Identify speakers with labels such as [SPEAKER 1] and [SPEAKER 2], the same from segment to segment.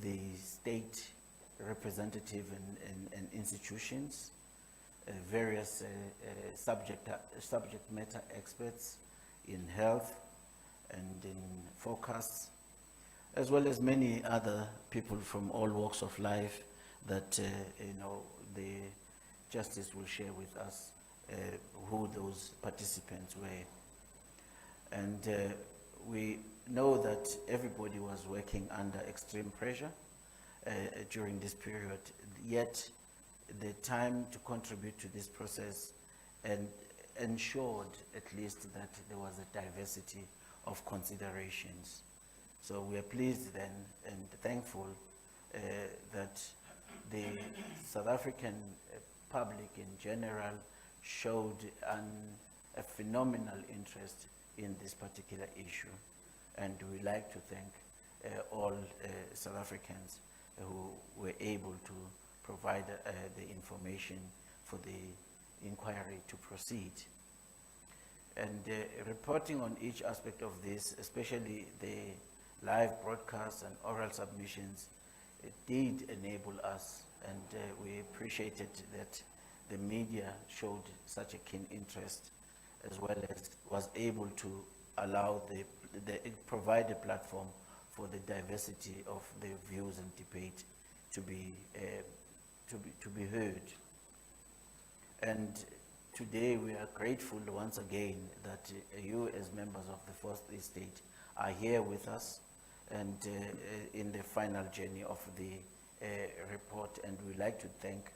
[SPEAKER 1] the state representative and institutions, various subject matter experts in health and in forecasts, as well as many other people from all walks of life that the Justice will share with us who those participants were. And we know that everybody was working under extreme pressure during this period, yet the time to contribute to this process and ensured at least that there was a diversity of considerations. So we are pleased then and thankful that the South African public in general showed a phenomenal interest in this particular issue. And we like to thank all South Africans who were able to provide the information for the inquiry to proceed. And reporting on each aspect of this, especially the live broadcasts and oral submissions, it did enable us, and we appreciated that the media showed such a keen interest, as well as was able to allow provide a platform for the diversity of the views and debate to be heard. And today we are grateful once again that you as members of the Fourth Estate are here with us and in the final journey of the report, and we'd like to thank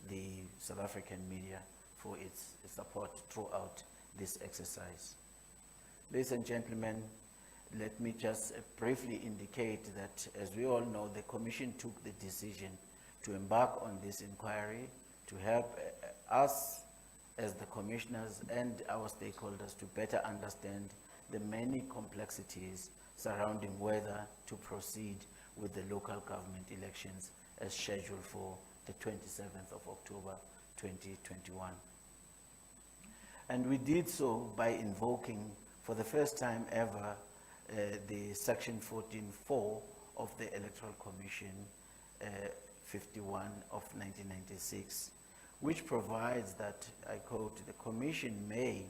[SPEAKER 1] the South African media for its support throughout this exercise. Ladies and gentlemen, let me just briefly indicate that, as we all know, the Commission took the decision to embark on this inquiry to help us as the commissioners and our stakeholders to better understand the many complexities surrounding whether to proceed with the local government elections as scheduled for the 27th of October 2021. And we did so by invoking, for the first time ever, the Section 14.4 of the Electoral Commission 51 of 1996, which provides that, I quote, the Commission may,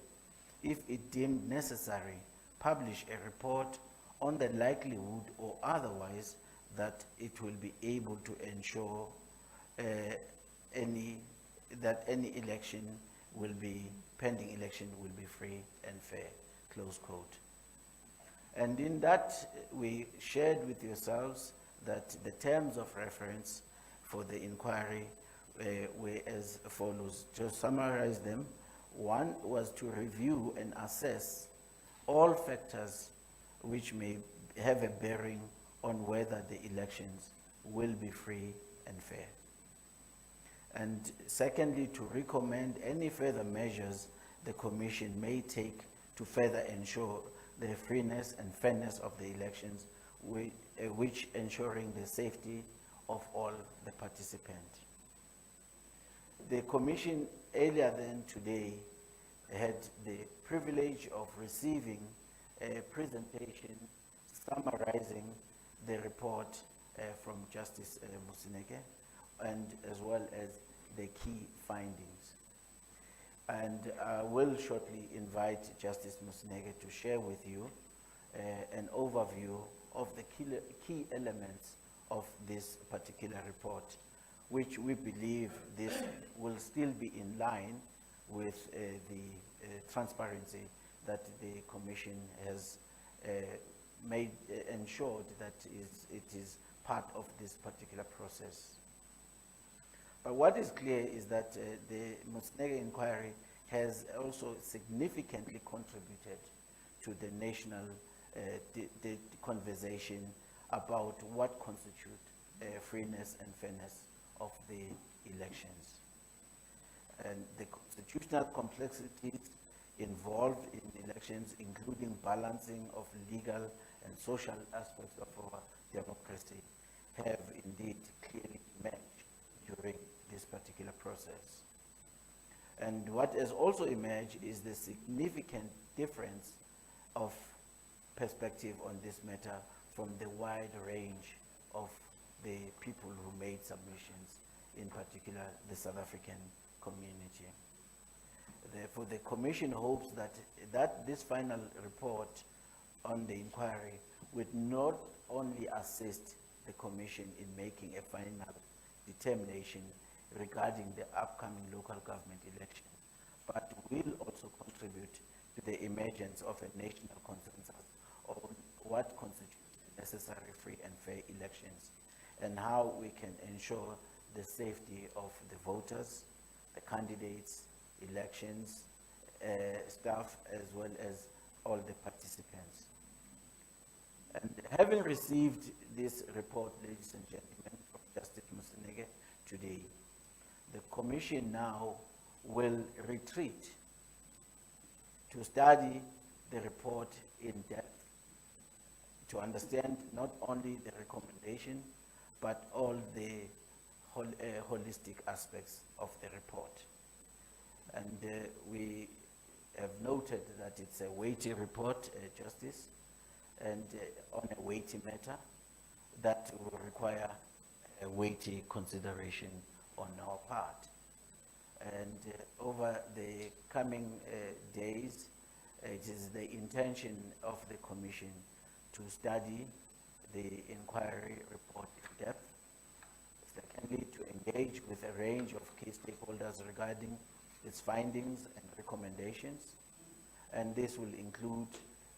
[SPEAKER 1] if it deemed necessary, publish a report on the likelihood or otherwise that it will be able to ensure that any election will be, pending election will be free and fair, close quote. And in that, we shared with yourselves that the terms of reference for the inquiry were as follows. To summarize them, one was to review and assess all factors which may have a bearing on whether the elections will be free and fair. And secondly, to recommend any further measures the Commission may take to further ensure the freeness and fairness of the elections, which ensuring the safety of all the participants. The Commission earlier than today had the privilege of receiving a presentation summarizing the report from Justice Moseneke, and as well as the key findings. And I will shortly invite Justice Moseneke to share with you an overview of the key elements of this particular report, which we believe this will still be in line with the transparency that the Commission has ensured that it is part of this particular process. But what is clear is that the Moseneke inquiry has also significantly contributed to the national the conversation about what constitutes freeness and fairness of the elections. And the constitutional complexities involved in elections, including balancing of legal and social aspects of our democracy, have indeed clearly emerged during this particular process. And what has also emerged is the significant difference of perspective on this matter from the wide range of the people who made submissions, in particular the South African community. Therefore, the Commission hopes that this final report on the inquiry would not only assist the Commission in making a final determination regarding the upcoming local government election, but will also contribute to the emergence of a national consensus on what constitutes necessary free and fair elections and how we can ensure the safety of the voters, the candidates, elections, staff, as well as all the participants. And having received this report, ladies and gentlemen, from Justice Musenege today, the Commission now will retreat to study the report in depth, to understand not only the recommendation, but all the holistic aspects of the report. And we have noted that it's a weighty report, Justice, and on a weighty matter that will require a weighty consideration on our part. And over the coming days, it is the intention of the Commission to study the inquiry report in depth. Secondly, to engage with a range of key stakeholders regarding its findings and recommendations. And this will include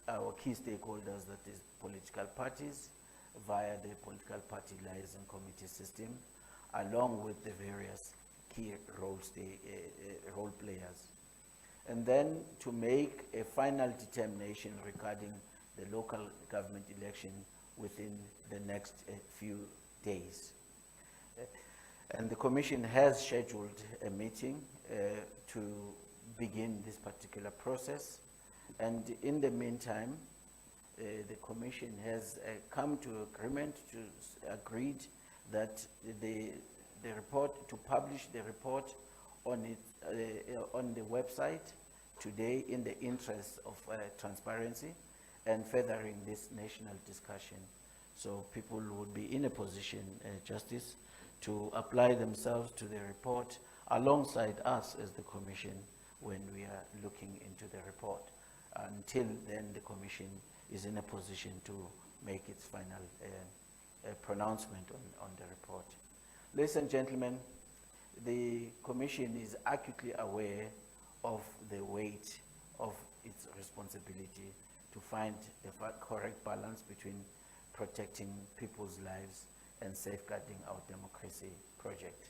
[SPEAKER 1] our key stakeholders, that is political parties, via the political party liaison committee system, along with the various key role players. And then to make a final determination regarding the local government election within the next few days. And the Commission has scheduled a meeting to begin this particular process. And in the meantime, the Commission has come to agreement, agreed that the report, to publish the report on the website today in the interest of transparency and furthering this national discussion. So people would be in a position, Justice, to apply themselves to the report alongside us as the Commission when we are looking into the report. Until then, the Commission is in a position to make its final pronouncement on the report. Ladies and gentlemen, the Commission is acutely aware of the weight of its responsibility to find the correct balance between protecting people's lives and safeguarding our democracy project.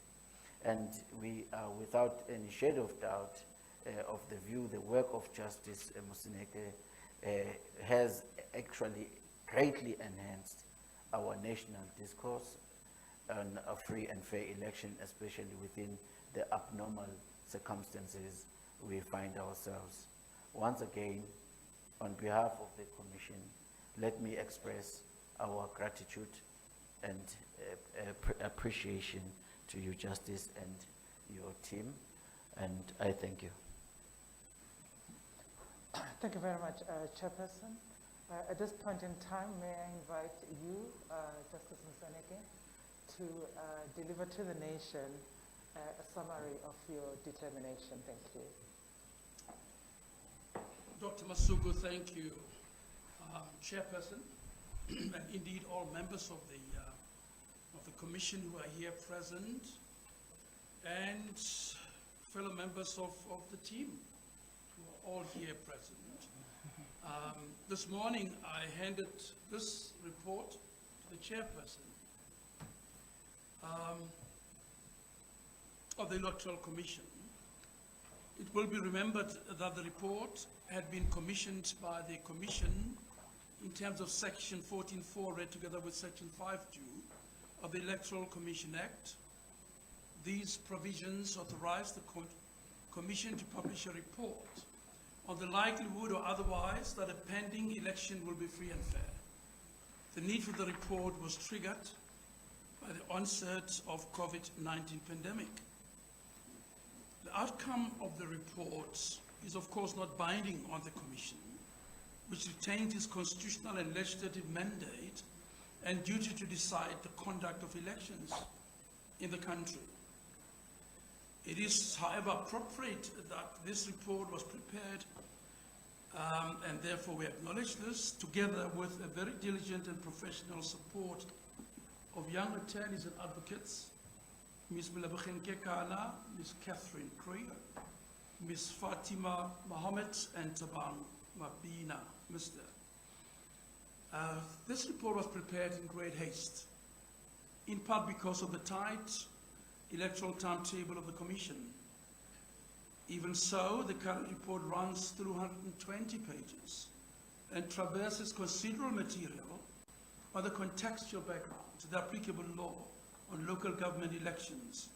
[SPEAKER 1] And we are without any shadow of doubt of the view, the work of Justice Musenege has actually greatly enhanced our national discourse on a free and fair election, especially within the abnormal circumstances we find ourselves. Once again, on behalf of the Commission, let me express our gratitude and appreciation to you, Justice, and your team, and I thank you.
[SPEAKER 2] Thank you very much, Chairperson. At this point in time, may I invite you, Justice Musenege, to deliver to the nation a summary of your determination. Thank you.
[SPEAKER 3] Dr. Masuku, thank you. Chairperson, and indeed all members of the Commission who are here present, and fellow members of the team who are all here present. This morning I handed this report to the chairperson of the Electoral Commission. It will be remembered that the report had been commissioned by the Commission in terms of Section 14.4 read together with Section 5.2 of the Electoral Commission Act. These provisions authorize the Commission to publish a report on the likelihood or otherwise that a pending election will be free and fair. The need for the report was triggered by the onset of COVID-19 pandemic. The outcome of the report is of course not binding on the Commission, which retains its constitutional and legislative mandate and duty to decide the conduct of elections in the country. It is, however, appropriate that this report was prepared, and therefore we acknowledge this, together with a very diligent and professional support of young attorneys and advocates, Ms. Bilabakhin Kekana, Ms. Catherine Krieger, Ms. Fatima Mohammed, and Tabang Mabina, Mr. This report was prepared in great haste, in part because of the tight electoral timetable of the Commission. Even so, the current report runs through 120 pages and traverses considerable material on the contextual background, the applicable law on local government elections,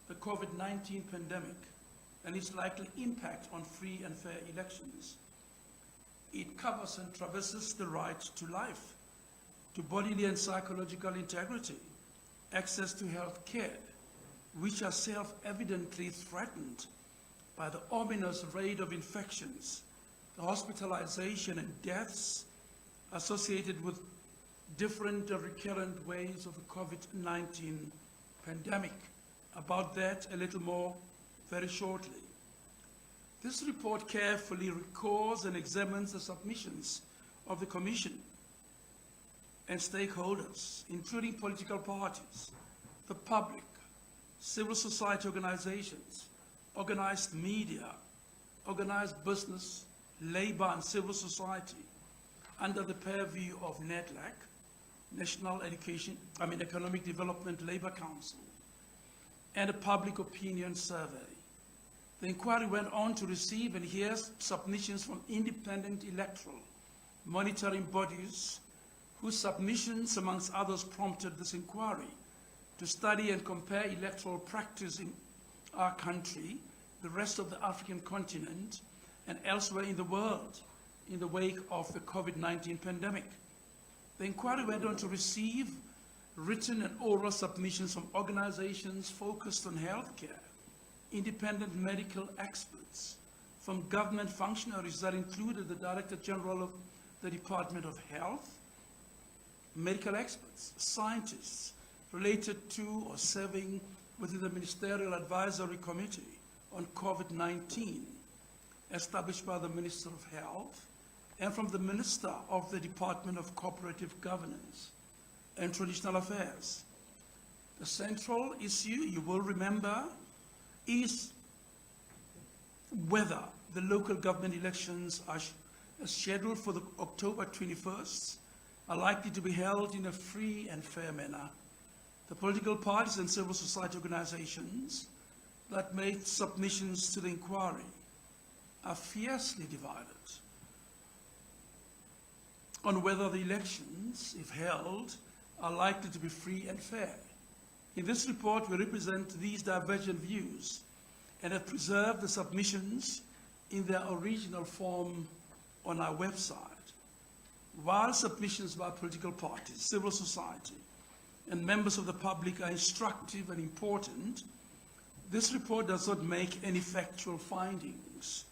[SPEAKER 3] the COVID-19 pandemic, and its likely impact on free and fair elections. It covers and traverses the right to life, to bodily and psychological integrity, access to health care, which are self-evidently threatened by the ominous rate of infections, the hospitalization and deaths associated with different recurrent waves of the COVID-19 pandemic. About that a little more very shortly. This report carefully records and examines the submissions of the Commission and stakeholders, including political parties, the public, civil society organizations, organized media, organized business, labor and civil society, under the purview of NEDLAC, National Economic Development Labor Council, and a public opinion survey. The inquiry went on to receive and hear submissions from independent electoral monitoring bodies, whose submissions, amongst others, prompted this inquiry to study and compare electoral practice in our country, the rest of the African continent, and elsewhere in the world in the wake of the COVID-19 pandemic. The inquiry went on to receive written and oral submissions from organizations focused on healthcare, independent medical experts, from government functionaries that included the Director General of the Department of Health, medical experts, scientists related to or serving within the Ministerial Advisory Committee on COVID-19, established by the Minister of Health, and from the Minister of the Department of Cooperative Governance and Traditional Affairs. The central issue, you will remember, is whether the local government elections are scheduled for the October 21st are likely to be held in a free and fair manner. The political parties and civil society organizations that made submissions to the inquiry are fiercely divided on whether the elections, if held, are likely to be free and fair. In this report, we represent these divergent views and have preserved the submissions in their original form on our website. While submissions by political parties, civil society, and members of the public are instructive and important, this report does not make any factual findings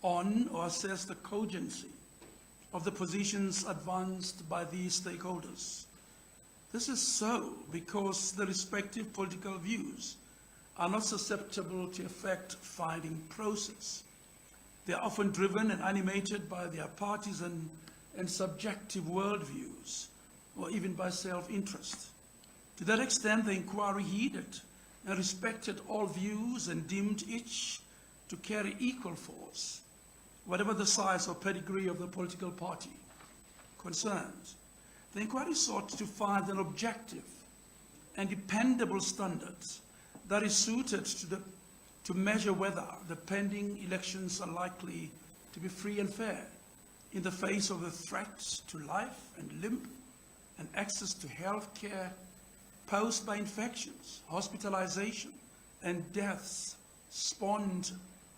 [SPEAKER 3] on or assess the cogency of the positions advanced by these stakeholders. This is so because the respective political views are not susceptible to a fact-finding process. They are often driven and animated by their partisan and subjective worldviews, or even by self-interest. To that extent, the inquiry heeded and respected all views and deemed each to carry equal force, whatever the size or pedigree of the political party concerned. The inquiry sought to find an objective and dependable standard that is suited to measure whether the pending elections are likely to be free and fair in the face of the threats to life and limb and access to health care posed by infections, hospitalization, and deaths spawned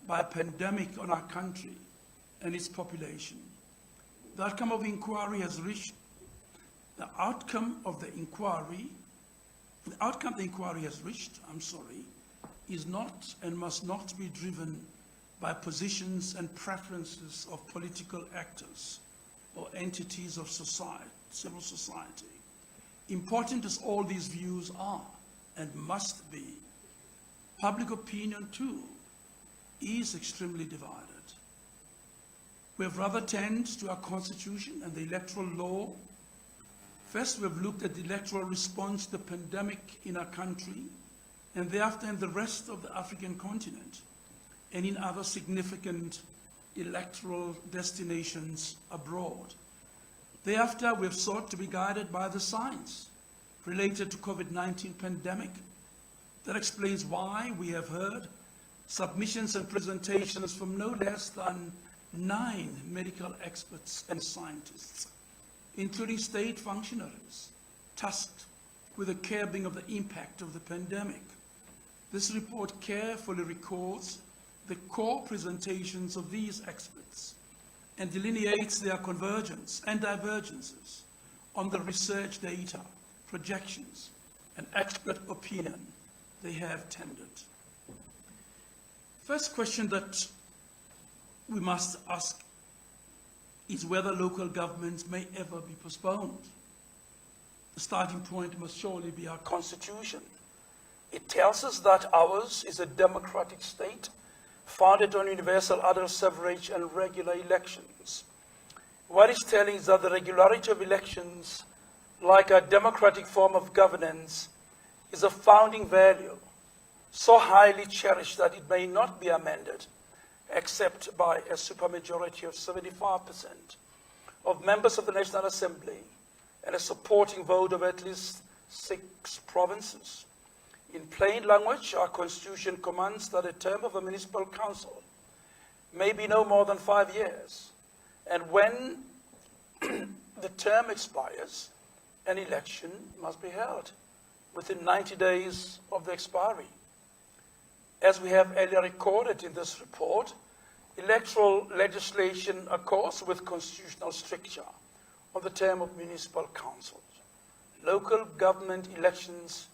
[SPEAKER 3] by a pandemic on our country and its population. The outcome of the inquiry has reached the outcome the inquiry has reached, is not and must not be driven by positions and preferences of political actors or entities of civil society. important as all these views are and must be, public opinion too is extremely divided. We have rather turned to our constitution and the electoral law. First, we've looked at the electoral response to the pandemic in our country, and thereafter in the rest of the African continent, and in other significant electoral destinations abroad. Thereafter, we have sought to be guided by the science related to COVID-19 pandemic. That explains why we have heard submissions and presentations from no less than 9 medical experts and scientists, including state functionaries tasked with the curbing of the impact of the pandemic. This report carefully records the core presentations of these experts and delineates their convergence and divergences on the research data, projections, and expert opinion they have tendered. First question that we must ask is whether local governments may ever be postponed. The starting point must surely be our Constitution. It tells us that ours is a democratic state founded on universal adult suffrage and regular elections. What it's telling is that the regularity of elections, like a democratic form of governance, is a founding value, so highly cherished that it may not be amended except by a supermajority of 75% of members of the National Assembly and a supporting vote of at least 6 provinces. In plain language, our Constitution commands that a term of a municipal council may be no more than 5 years, and when the term expires, an election must be held within 90 days of the expiry. As we have earlier recorded in this report, electoral legislation accords with constitutional stricture on the term of municipal councils. Local government elections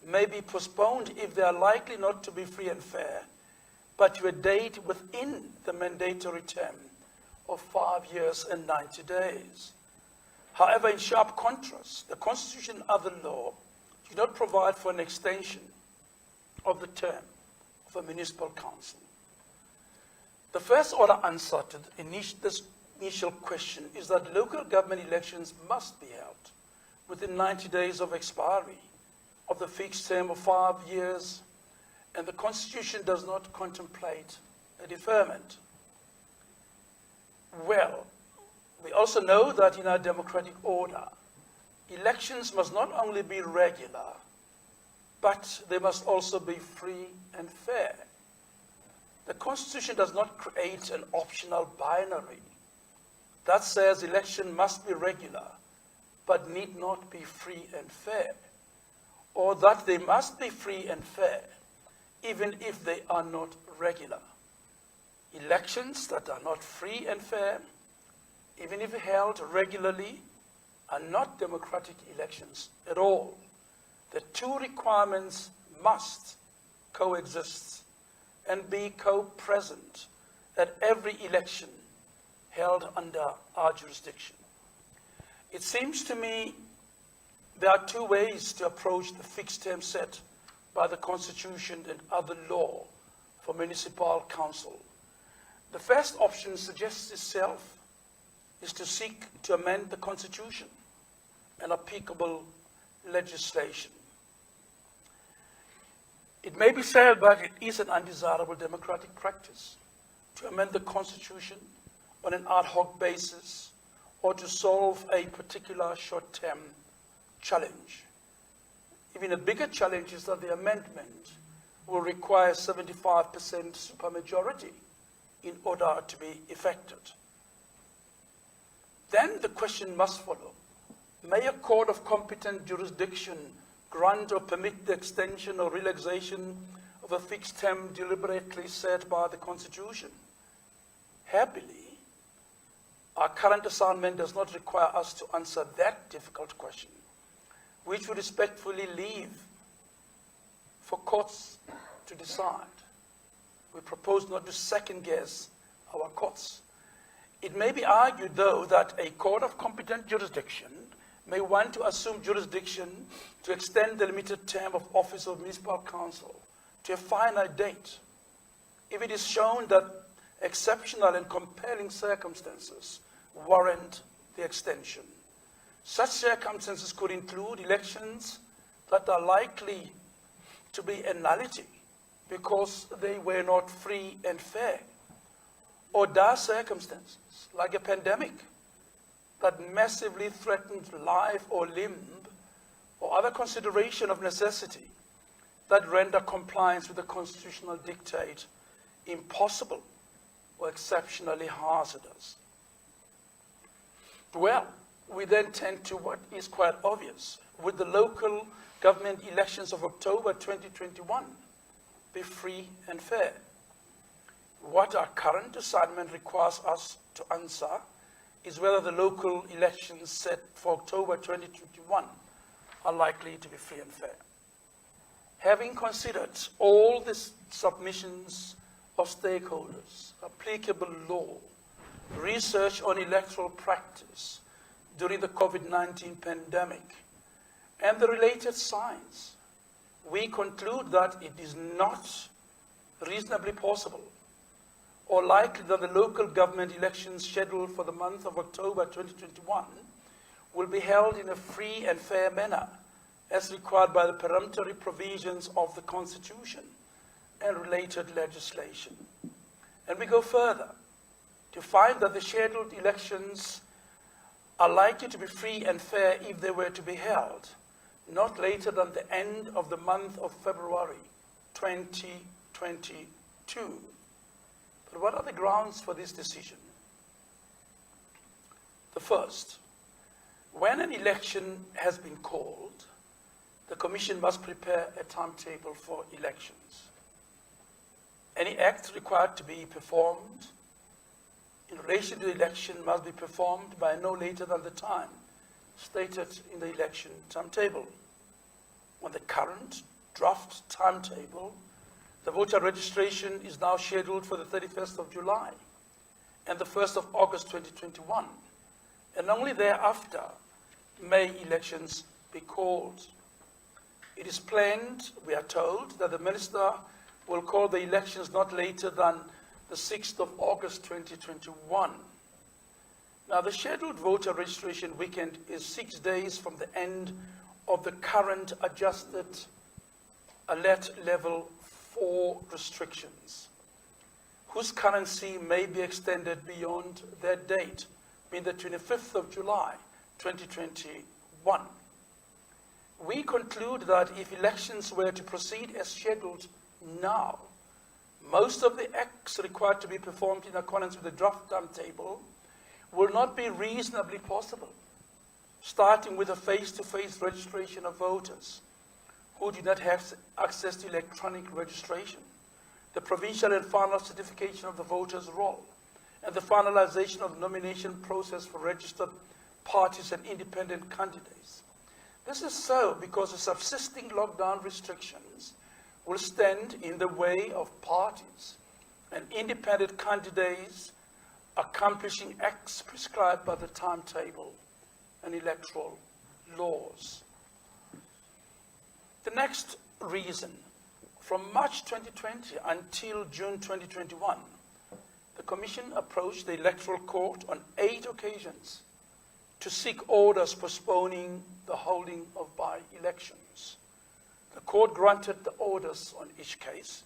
[SPEAKER 3] may be postponed if they are likely not to be free and fair, but to a date within the mandatory term of 5 years and 90 days. However, in sharp contrast, the Constitution and other law do not provide for an extension of the term of a municipal council. The first order answer to this initial question is that local government elections must be held within 90 days of expiry of the fixed term of 5 years, and the Constitution does not contemplate a deferment. Well, we also know that in our democratic order, elections must not only be regular, but they must also be free and fair. The Constitution does not create an optional binary that says election must be regular, but need not be free and fair, or that they must be free and fair, even if they are not regular. Elections that are not free and fair, even if held regularly, are not democratic elections at all. The two requirements must coexist and be co-present at every election held under our jurisdiction. It seems to me there are 2 ways to approach the fixed term set by the Constitution and other law for municipal council. The first option suggests itself is to seek to amend the Constitution and applicable legislation. It may be said, but it is an undesirable democratic practice to amend the Constitution on an ad hoc basis or to solve a particular short-term challenge. Even a bigger challenge is that the amendment will require 75% supermajority in order to be effected. Then the question must follow: may a court of competent jurisdiction grant or permit the extension or relaxation of a fixed term deliberately set by the Constitution? Happily, our current assignment does not require us to answer that difficult question, which we respectfully leave for courts to decide. We propose not to second guess our courts. It may be argued, though, that a court of competent jurisdiction may want to assume jurisdiction to extend the limited term of office of municipal council to a finite date, if it is shown that exceptional and compelling circumstances warrant the extension. Such circumstances could include elections that are likely to be a nullity because they were not free and fair, or dire circumstances like a pandemic that massively threatened life or limb, or other consideration of necessity that render compliance with the constitutional dictate impossible or exceptionally hazardous. Well, we then tend to what is quite obvious. Would the local government elections of October 2021 be free and fair? What our current assignment requires us to answer is whether the local elections set for October 2021 are likely to be free and fair. Having considered all the submissions of stakeholders, applicable law, research on electoral practice during the COVID-19 pandemic, and the related science, we conclude that it is not reasonably possible or likely that the local government elections scheduled for the month of October 2021 will be held in a free and fair manner as required by the peremptory provisions of the Constitution and related legislation. And we go further to find that the scheduled elections are likely to be free and fair if they were to be held not later than the end of the month of February 2022. But what are the grounds for this decision? The first, when an election has been called, the Commission must prepare a timetable for elections. Any act required to be performed in relation to the election must be performed by no later than the time stated in the election timetable. On the current draft timetable, the voter registration is now scheduled for the 31st of July and the 1st of August 2021, and only thereafter may elections be called. It is planned, we are told, that the Minister will call the elections not later than the 6th of August 2021. Now, the scheduled voter registration weekend is 6 days from the end of the current adjusted alert level 4 restrictions, whose currency may be extended beyond that date, being the 25th of July 2021. We conclude that if elections were to proceed as scheduled now, most of the acts required to be performed in accordance with the draft timetable will not be reasonably possible, starting with a face-to-face registration of voters who do not have access to electronic registration, the provincial and final certification of the voter's roll, and the finalization of the nomination process for registered parties and independent candidates. This is so because the subsisting lockdown restrictions will stand in the way of parties and independent candidates accomplishing acts prescribed by the timetable and electoral laws. The next reason, from March 2020 until June 2021, the Commission approached the Electoral Court on 8 occasions to seek orders postponing the holding of by-elections. The Court granted the orders on each case.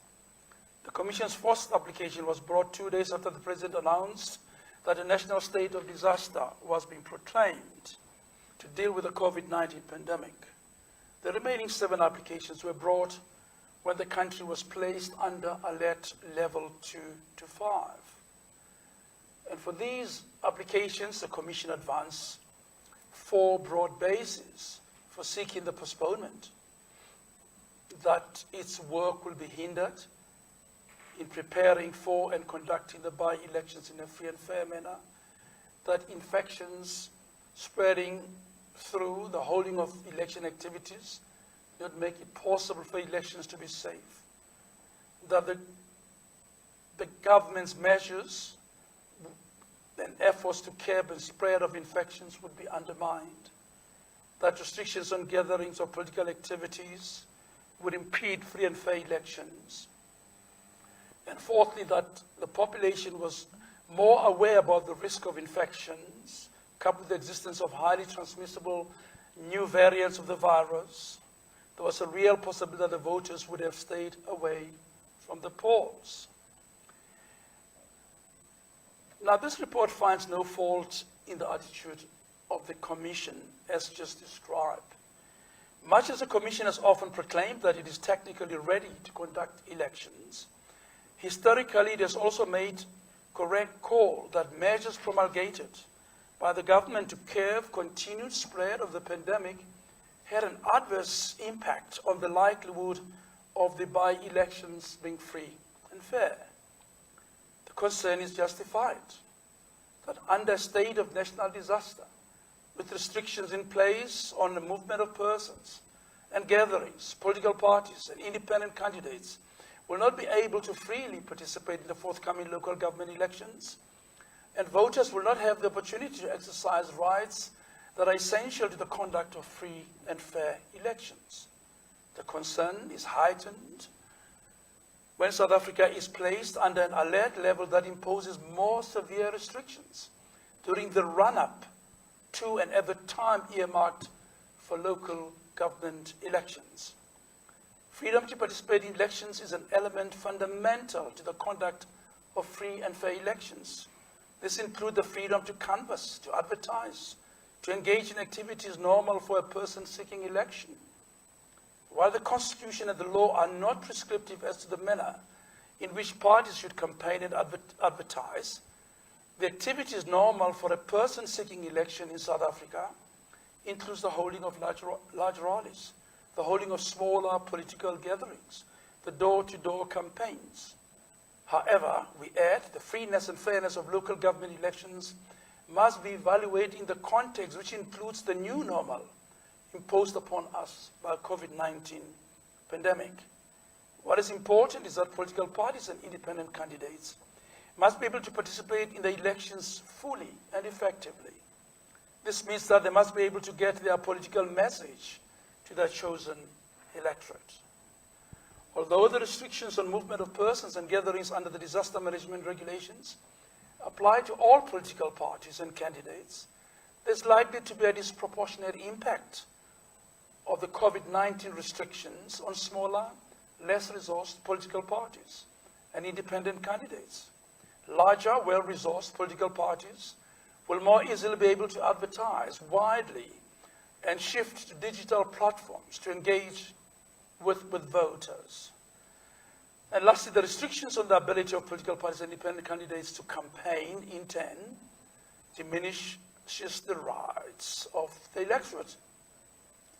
[SPEAKER 3] The Commission's first application was brought 2 days after the President announced that a national state of disaster was being proclaimed to deal with the COVID-19 pandemic. The remaining 7 applications were brought when the country was placed under alert level 2 to 5. And for these applications, the Commission advanced 4 broad bases for seeking the postponement: that its work will be hindered in preparing for and conducting the by-elections in a free and fair manner, that infections spreading through the holding of election activities not make it possible for elections to be safe, that the government's measures and efforts to curb the spread of infections would be undermined, that restrictions on gatherings or political activities would impede free and fair elections. And fourthly, that the population was more aware about the risk of infections, coupled with the existence of highly transmissible new variants of the virus. There was a real possibility that the voters would have stayed away from the polls. Now, this report finds no fault in the attitude of the Commission, as just described. Much as the Commission has often proclaimed that it is technically ready to conduct elections, historically it has also made correct call that measures promulgated by the government to curb continued spread of the pandemic had an adverse impact on the likelihood of the by-elections being free and fair. The concern is justified that under a state of national disaster, with restrictions in place on the movement of persons and gatherings, political parties and independent candidates will not be able to freely participate in the forthcoming local government elections, and voters will not have the opportunity to exercise rights that are essential to the conduct of free and fair elections. The concern is heightened when South Africa is placed under an alert level that imposes more severe restrictions during the run-up to and at the time earmarked for local government elections. Freedom to participate in elections is an element fundamental to the conduct of free and fair elections. This includes the freedom to canvass, to advertise, to engage in activities normal for a person seeking election. While the Constitution and the law are not prescriptive as to the manner in which parties should campaign and advertise, the activities normal for a person seeking election in South Africa includes the holding of large rallies, the holding of smaller political gatherings, the door-to-door campaigns. However, we add the freeness and fairness of local government elections must be evaluated in the context which includes the new normal imposed upon us by the COVID-19 pandemic. What is important is that political parties and independent candidates must be able to participate in the elections fully and effectively. This means that they must be able to get their political message to their chosen electorate. Although the restrictions on movement of persons and gatherings under the disaster management regulations apply to all political parties and candidates, there's likely to be a disproportionate impact of the COVID-19 restrictions on smaller, less resourced political parties and independent candidates. Larger, well-resourced political parties will more easily be able to advertise widely and shift to digital platforms to engage with voters. And lastly, the restrictions on the ability of political parties and independent candidates to campaign in turn diminishes the rights of the electorate,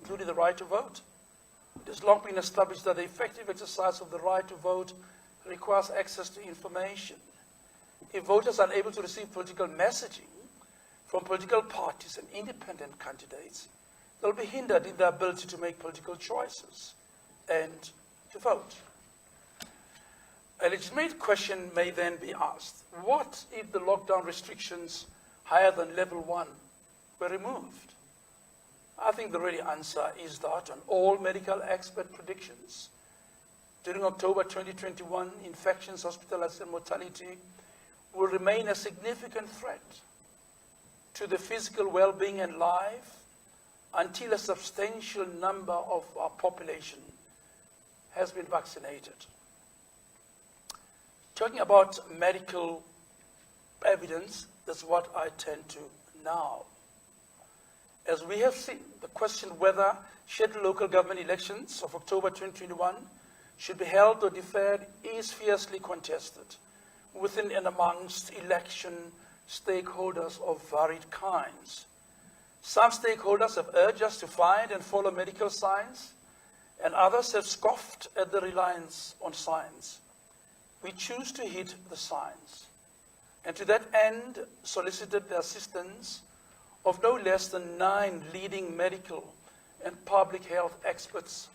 [SPEAKER 3] including the right to vote. It has long been established that the effective exercise of the right to vote requires access to information. If voters are unable to receive political messaging from political parties and independent candidates, they'll be hindered in their ability to make political choices and to vote. A legitimate question may then be asked, what if the lockdown restrictions higher than level 1 were removed? I think the ready answer is that on all medical expert predictions, during October 2021, infections, hospitalization, and mortality will remain a significant threat to the physical well-being and life until a substantial number of our population has been vaccinated. Talking about medical evidence, that's what I turn to now. As we have seen, the question whether scheduled local government elections of October 2021 should be held or deferred is fiercely contested within and amongst election stakeholders of varied kinds. Some stakeholders have urged us to find and follow medical science, and others have scoffed at the reliance on science. We choose to heed the science, and to that end solicited the assistance of no less than 9 leading medical and public health experts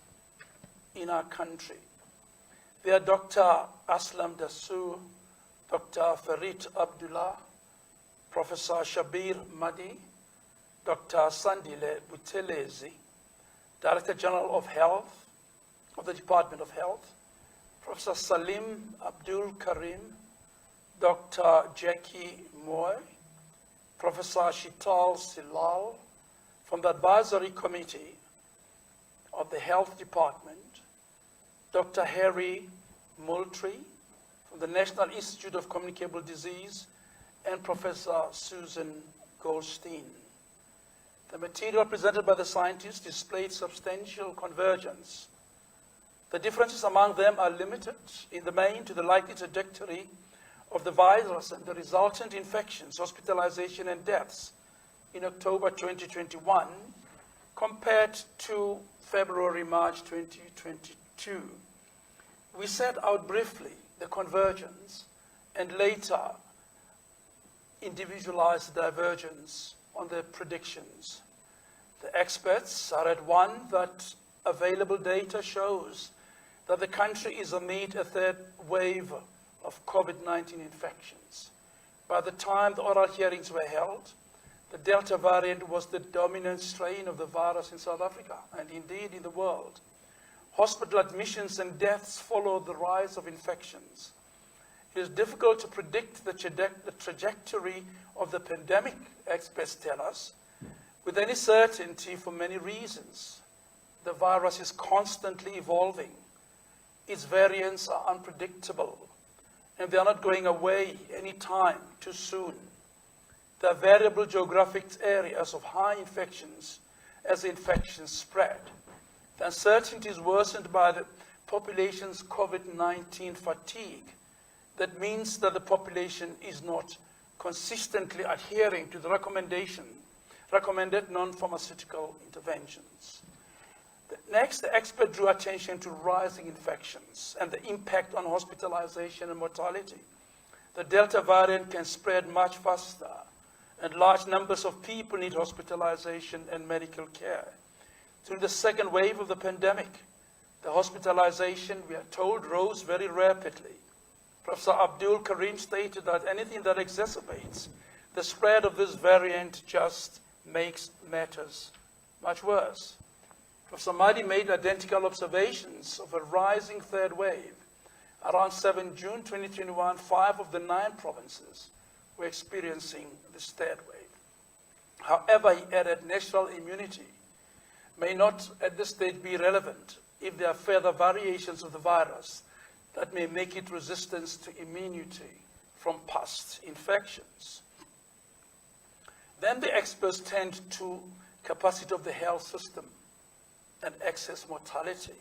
[SPEAKER 3] in our country. They are Dr. Aslam Dasu, Dr. Farid Abdullah, Professor Shabir Madi,
[SPEAKER 4] Dr. Sandile Buthelezi, Director General of Health, of the Department of Health, Professor Salim Abdul Karim, Dr. Jackie Moy, Professor Shital Silal from the Advisory Committee of the Health Department, Dr. Harry Moultrie from the National Institute of Communicable Disease, and Professor Susan Goldstein. The material presented by the scientists displayed substantial convergence. The differences among them are limited in the main to the likely trajectory of the virus and the resultant infections, hospitalization, and deaths in October 2021 compared to February-March 2022. We set out briefly the convergence and later individualized divergence on the predictions. The experts are at one that available data shows that the country is amid a third wave of COVID-19 infections. By the time the oral hearings were held, the Delta variant was the dominant strain of the virus in South Africa and indeed in the world. Hospital admissions and deaths followed the rise of infections. It is difficult to predict the trajectory of the pandemic, experts tell us, with any certainty for many reasons. The virus is constantly evolving. Its variants are unpredictable, and they are not going away anytime too soon. There are variable geographic areas of high infections as infections spread. The uncertainty is worsened by the population's COVID-19 fatigue. That means that the population is not consistently adhering to the recommended non-pharmaceutical interventions. Next, the expert drew attention to rising infections and the impact on hospitalization and mortality. The Delta variant can spread much faster, and large numbers of people need hospitalization and medical care. During the second wave of the pandemic, the hospitalization, we are told, rose very rapidly. Professor Abdul Karim stated that anything that exacerbates the spread of this variant just makes matters much worse. Professor Mahdi made identical observations of a rising third wave. Around 7 June 2021, 5 of the 9 provinces were experiencing this third wave. However, he added, natural immunity may not at this stage be relevant if there are further variations of the virus that may make it resistant to immunity from past infections. Then the experts turned to capacity of the health system and excess mortality.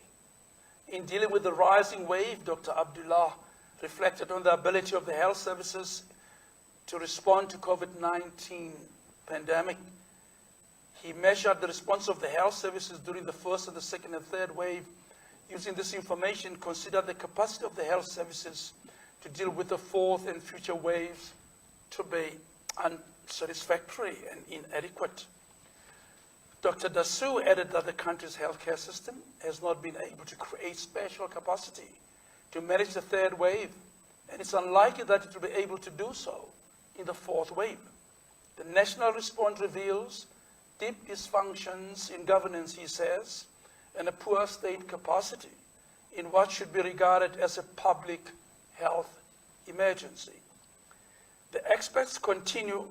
[SPEAKER 4] In dealing with the rising wave, Dr. Abdullah reflected on the ability of the health services to respond to COVID-19 pandemic. He measured the response of the health services during the first and the second and third wave. Using this information, consider the capacity of the health services to deal with the fourth and future waves to be unsatisfactory and inadequate. Dr. Dasu added that the country's healthcare system has not been able to create special capacity to manage the third wave, and it's unlikely that it will be able to do so in the fourth wave. The national response reveals deep dysfunctions in governance, he says, and a poor state capacity in what should be regarded as a public health emergency. The experts continue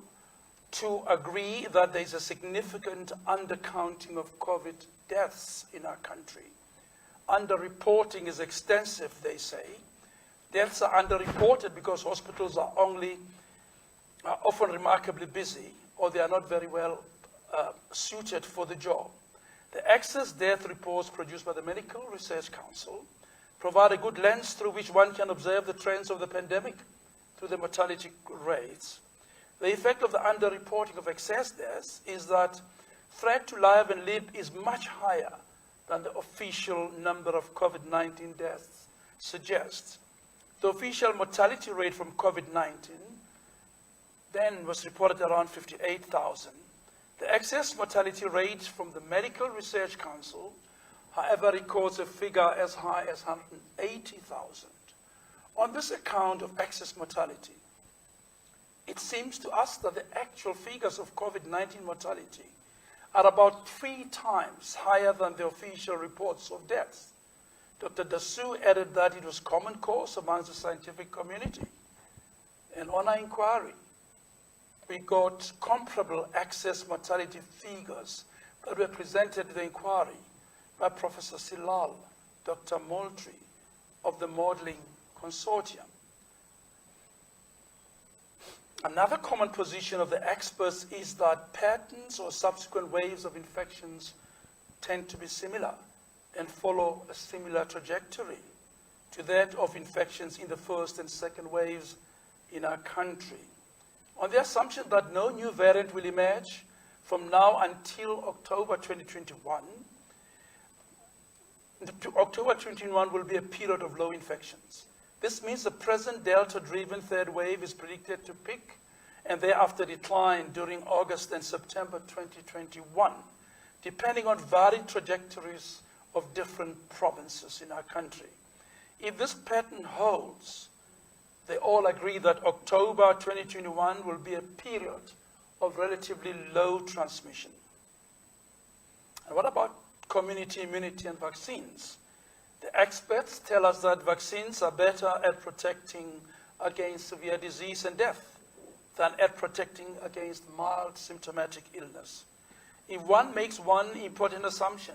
[SPEAKER 4] to agree that there is a significant undercounting of COVID deaths in our country. Underreporting is extensive, they say. Deaths are underreported because hospitals are often remarkably busy, or they are not very well suited for the job. The excess death reports produced by the Medical Research Council provide a good lens through which one can observe the trends of the pandemic through the mortality rates. The effect of the underreporting of excess deaths is that threat to life and limb is much higher than the official number of COVID-19 deaths suggests. The official mortality rate from COVID-19 then was reported around 58,000. The excess mortality rate from the Medical Research Council, however, records a figure as high as 180,000. On this account of excess mortality, it seems to us that the actual figures of COVID-19 mortality are about 3 times higher than the official reports of deaths. Dr. Dasu added that it was common cause amongst the scientific community. And on our inquiry, we got comparable excess mortality figures that were presented to the inquiry by Professor Silal, Dr. Moultrie of the Modeling Consortium. Another common position of the experts is that patterns or subsequent waves of infections tend to be similar and follow a similar trajectory to that of infections in the first and second waves in our country. On the assumption that no new variant will emerge from now until October 2021, October 2021 will be a period of low infections. This means the present Delta-driven third wave is predicted to peak and thereafter decline during August and September 2021, depending on varied trajectories of different provinces in our country. If this pattern holds, they all agree that October 2021 will be a period of relatively low transmission. And what about community immunity and vaccines? The experts tell us that vaccines are better at protecting against severe disease and death than at protecting against mild symptomatic illness. If one makes one important assumption,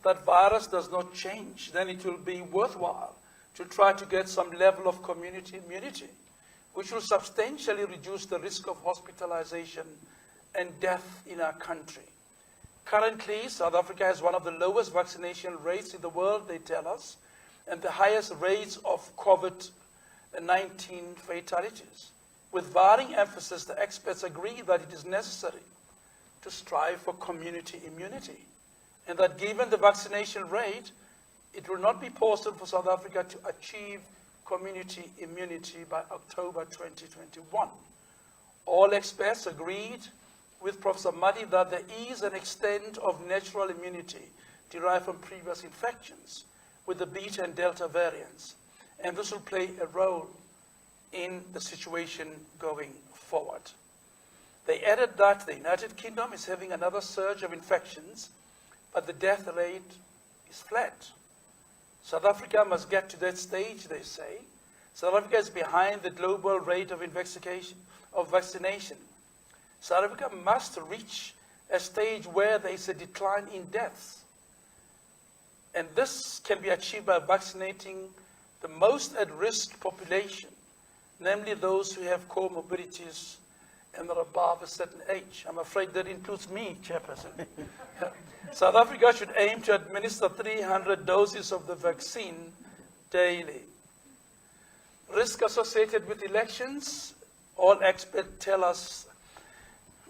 [SPEAKER 4] that virus does not change, then it will be worthwhile to try to get some level of community immunity, which will substantially reduce the risk of hospitalization and death in our country. Currently, South Africa has one of the lowest vaccination rates in the world, they tell us, and the highest rates of COVID-19 fatalities. With varying emphasis, the experts agree that it is necessary to strive for community immunity, and that given the vaccination rate, it will not be possible for South Africa to achieve community immunity by October 2021. All experts agreed with Professor Madi that there is an extent of natural immunity derived from previous infections with the Beta and Delta variants, and this will play a role in the situation going forward. They added that the United Kingdom is having another surge of infections, but the death rate is flat. South Africa must get to that stage, they say. South Africa is behind the global rate of vaccination. South Africa must reach a stage where there is a decline in deaths. And this can be achieved by vaccinating the most at-risk population, namely those who have comorbidities and are above a certain age. I'm afraid that includes me, Chairperson. South Africa should aim to administer 300 doses of the vaccine daily. Risk associated with elections, all experts tell us,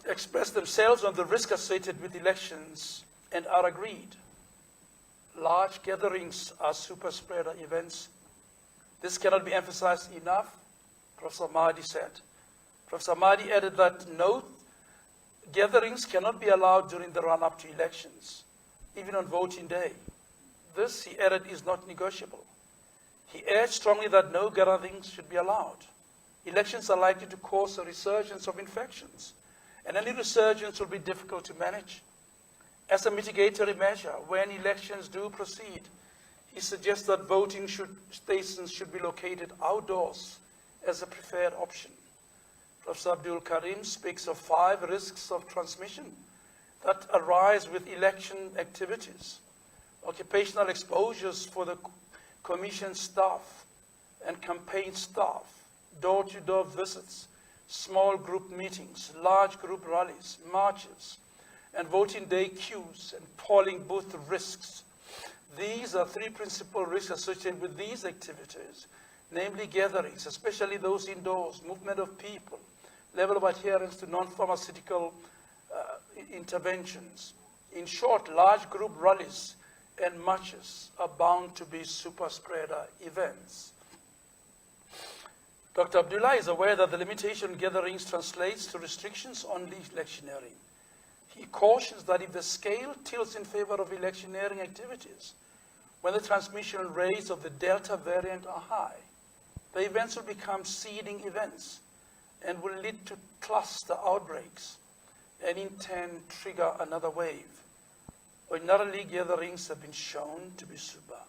[SPEAKER 4] express themselves on the risk associated with elections and are agreed. Large gatherings are super spreader events. This cannot be emphasized enough, Professor Mahdi said. Professor Mahdi added that no gatherings cannot be allowed during the run-up to elections, even on voting day. This, he added, is not negotiable. He urged strongly that no gatherings should be allowed. Elections are likely to cause a resurgence of infections, and any resurgence will be difficult to manage. As a mitigatory measure, when elections do proceed, he suggests that voting stations should be located outdoors as a preferred option. Professor Abdul Karim speaks of 5 risks of transmission that arise with election activities: occupational exposures for the commission staff and campaign staff, door-to-door visits, small group meetings, large group rallies, marches, and voting day queues and polling booth risks. These are 3 principal risks associated with these activities, namely gatherings, especially those indoors, movement of people, level of adherence to non-pharmaceutical interventions. In short, large group rallies and marches are bound to be super spreader events. Dr. Abdullah is aware that the limitation on gatherings translates to restrictions on electioneering. He cautions that if the scale tilts in favor of electioneering activities, when the transmission rates of the Delta variant are high, the events will become seeding events and will lead to cluster outbreaks. and in turn trigger another wave. Ordinarily, gatherings have been shown to be super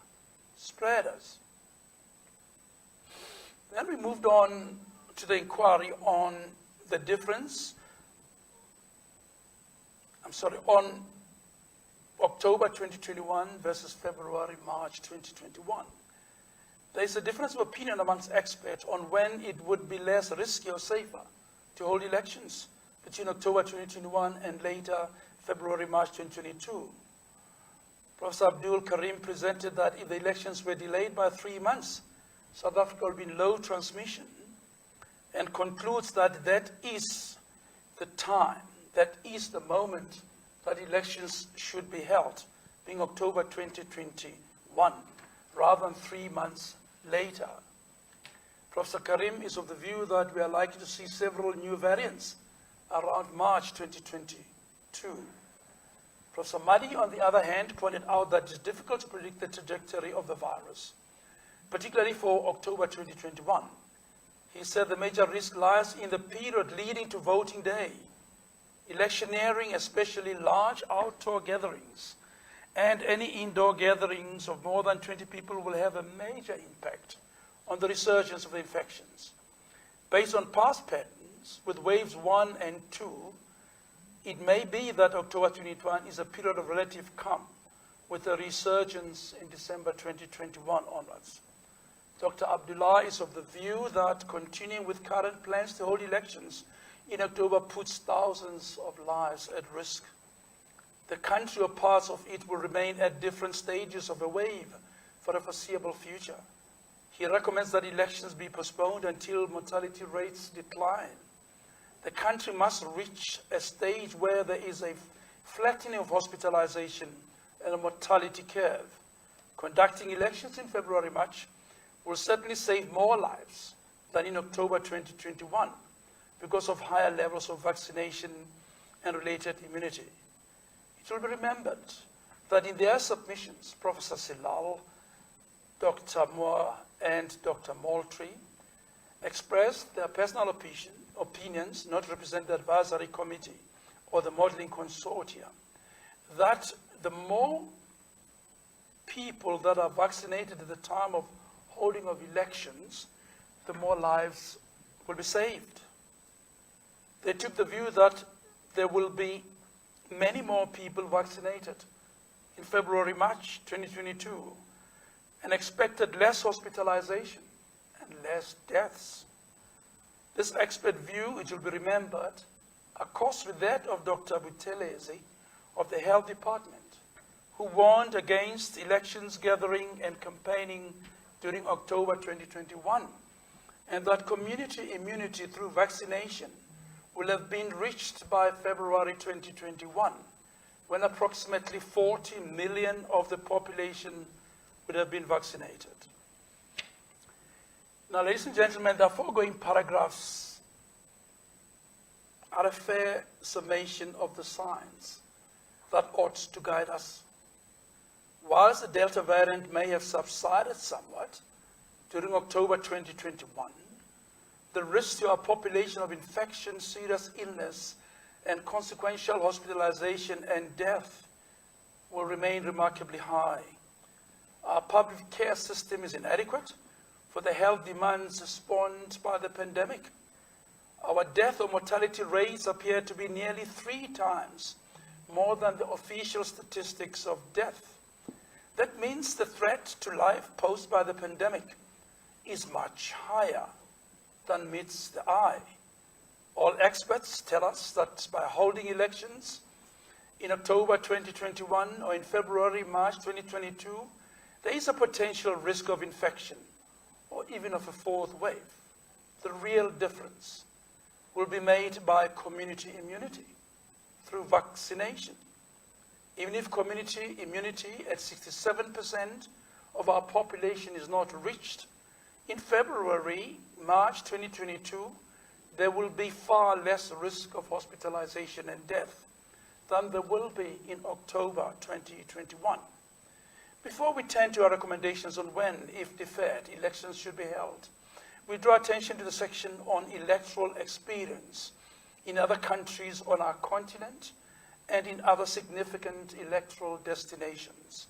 [SPEAKER 4] spreaders. Then we moved on to the inquiry on the difference, on October 2021 versus February, March 2021. There is a difference of opinion amongst experts on when it would be less risky or safer to hold elections between October 2021 and later February, March 2022. Professor Abdul Karim presented that if the elections were delayed by 3 months, South Africa will be in low transmission, and concludes that that is the time, that is the moment that elections should be held, being October 2021, rather than 3 months later. Professor Karim is of the view that we are likely to see several new variants around March 2022. Professor Madi, on the other hand, pointed out that it is difficult to predict the trajectory of the virus, particularly for October 2021. He said the major risk lies in the period leading to voting day. Electioneering, especially large outdoor gatherings, and any indoor gatherings of more than 20 people will have a major impact on the resurgence of the infections. Based on past patterns, with waves 1 and 2, it may be that October 2021 is a period of relative calm, with a resurgence in December 2021 onwards. Dr. Abdullah is of the view that continuing with current plans to hold elections in October puts thousands of lives at risk. The country or parts of it will remain at different stages of a wave for a foreseeable future. He recommends that elections be postponed until mortality rates decline. The country must reach a stage where there is a flattening of hospitalization and a mortality curve. Conducting elections in February, March will certainly save more lives than in October 2021 because of higher levels of vaccination and related immunity. It will be remembered that in their submissions, Professor Silal, Dr. Moore, and Dr. Moultrie expressed their personal opinions, not represent the advisory committee or the modeling consortium, that the more people that are vaccinated at the time of holding of elections, the more lives will be saved. They took the view that there will be many more people vaccinated in February, March 2022, and expected less hospitalization and less deaths. This expert view, it will be remembered, accords with that of Dr. Buthelezi of the Health Department, who warned against elections gathering and campaigning during October 2021, and that community immunity through vaccination will have been reached by February 2021, when approximately 40 million of the population would have been vaccinated. Now, ladies and gentlemen, the foregoing paragraphs are a fair summation of the science that ought to guide us. Whilst the Delta variant may have subsided somewhat during October 2021, the risk to our population of infection, serious illness, and consequential hospitalization and death will remain remarkably high. Our public care system is inadequate for the health demands spawned by the pandemic. Our death or mortality rates appear to be nearly 3 times more than the official statistics of death. That means the threat to life posed by the pandemic is much higher than meets the eye. All experts tell us that by holding elections in October 2021 or in February, March 2022, there is a potential risk of infection or even of a 4th wave. The real difference will be made by community immunity through vaccination. Even if community immunity at 67% of our population is not reached, in February, March 2022, there will be far less risk of hospitalization and death than there will be in October 2021. Before we turn to our recommendations on when, if deferred, elections should be held, we draw attention to the section on electoral experience in other countries on our continent and in other significant electoral destinations.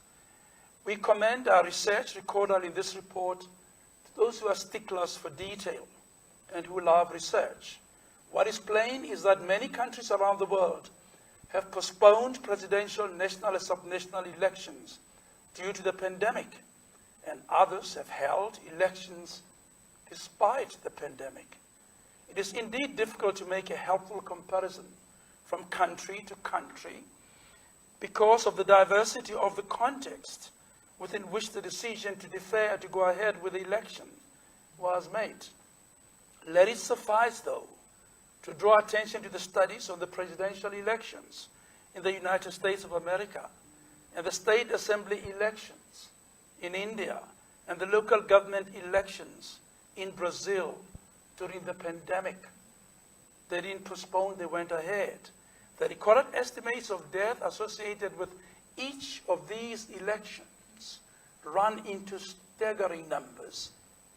[SPEAKER 4] We commend our research recorded in this report to those who are sticklers for detail and who love research. What is plain is that many countries around the world have postponed presidential, national, and subnational elections due to the pandemic, and others have held elections despite the pandemic. It is indeed difficult to make a helpful comparison from country to country because of the diversity of the context within which the decision to defer to go ahead with the election was made. Let it suffice, though, to draw attention to the studies on the presidential elections in the United States of America and the state assembly elections in India and the local government elections in Brazil during the pandemic. They didn't postpone, they went ahead. The recorded estimates of death associated with each of these elections run into staggering numbers.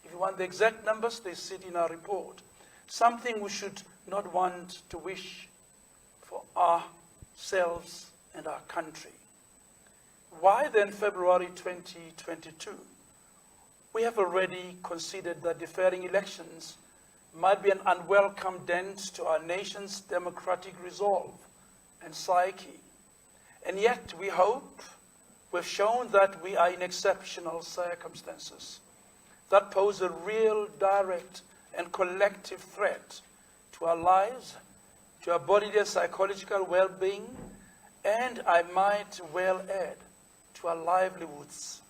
[SPEAKER 4] If you want the exact numbers, they sit in our report. Something we should not want to wish for ourselves and our country. Why then February 2022? We have already considered that deferring elections might be an unwelcome dent to our nation's democratic resolve and psyche. And yet we hope we've shown that we are in exceptional circumstances that pose a real, direct, and collective threat to our lives, to our bodily and psychological well-being, and I might well add, to our livelihoods.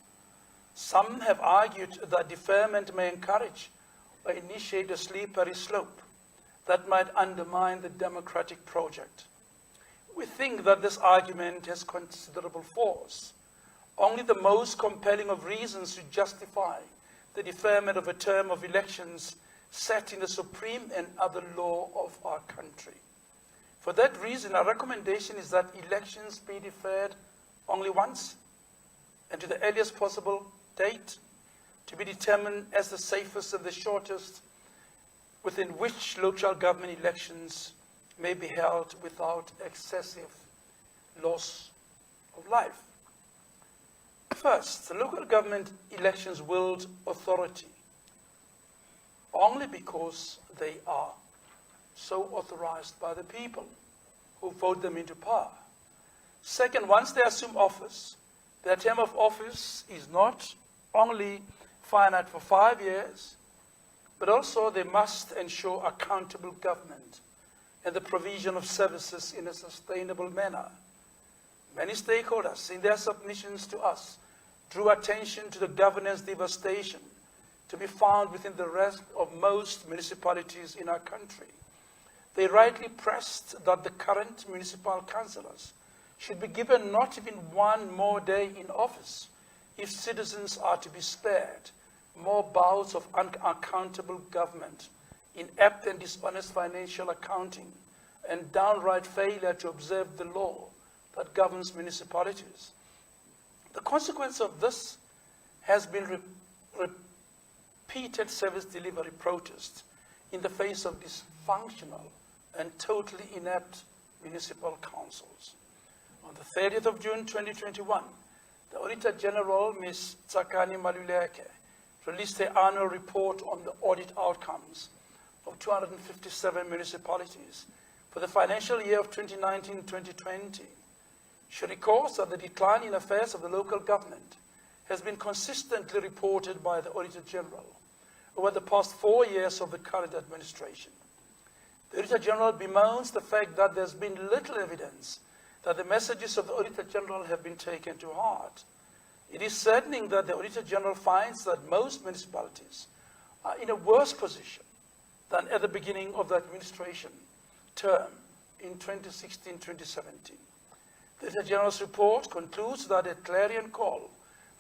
[SPEAKER 4] Some have argued that deferment may encourage or initiate a slippery slope that might undermine the democratic project. We think that this argument has considerable force. Only the most compelling of reasons to justify the deferment of a term of elections set in the supreme and other law of our country. For that reason, our recommendation is that elections be deferred only once and to the earliest possible date to be determined as the safest and the shortest within which local government elections may be held without excessive loss of life. First, the local government elections wield authority only because they are so authorized by the people who vote them into power. Second, once they assume office, their term of office is not only finite for 5 years, but also they must ensure accountable government and the provision of services in a sustainable manner. Many stakeholders, in their submissions to us, drew attention to the governance devastation to be found within the rest of most municipalities in our country. They rightly pressed that the current municipal councillors should be given not even one more day in office if citizens are to be spared more bouts of unaccountable government, inept and dishonest financial accounting, and downright failure to observe the law that governs municipalities. The consequence of this has been repeated service delivery protests in the face of dysfunctional and totally inept municipal councils. On the 30th of June 2021, the Auditor General, Ms. Tsakani Maluleke, released her annual report on the audit outcomes of 257 municipalities for the financial year of 2019-2020. She records that the decline in affairs of the local government has been consistently reported by the Auditor General over the past 4 years of the current administration. The Auditor General bemoans the fact that there's been little evidence that the messages of the Auditor General have been taken to heart. It is saddening that the Auditor General finds that most municipalities are in a worse position than at the beginning of the administration term in 2016-2017. The Auditor General's report concludes that a clarion call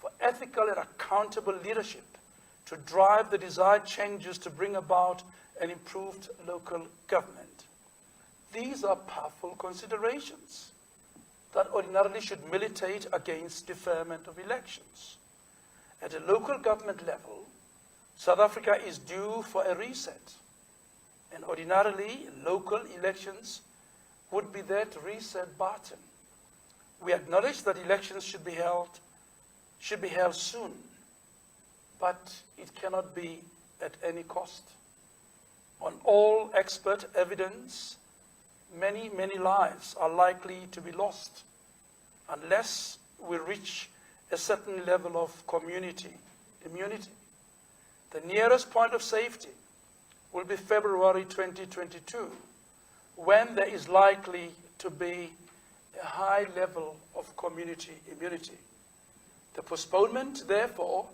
[SPEAKER 4] for ethical and accountable leadership to drive the desired changes to bring about an improved local government. These are powerful considerations that ordinarily should militate against deferment of elections. At a local government level, South Africa is due for a reset. And ordinarily, local elections would be that reset button. We acknowledge that elections should be held soon, but it cannot be at any cost. On all expert evidence, many, many lives are likely to be lost unless we reach a certain level of community immunity. The nearest point of safety will be February 2022, when there is likely to be a high level of community immunity. The postponement, therefore,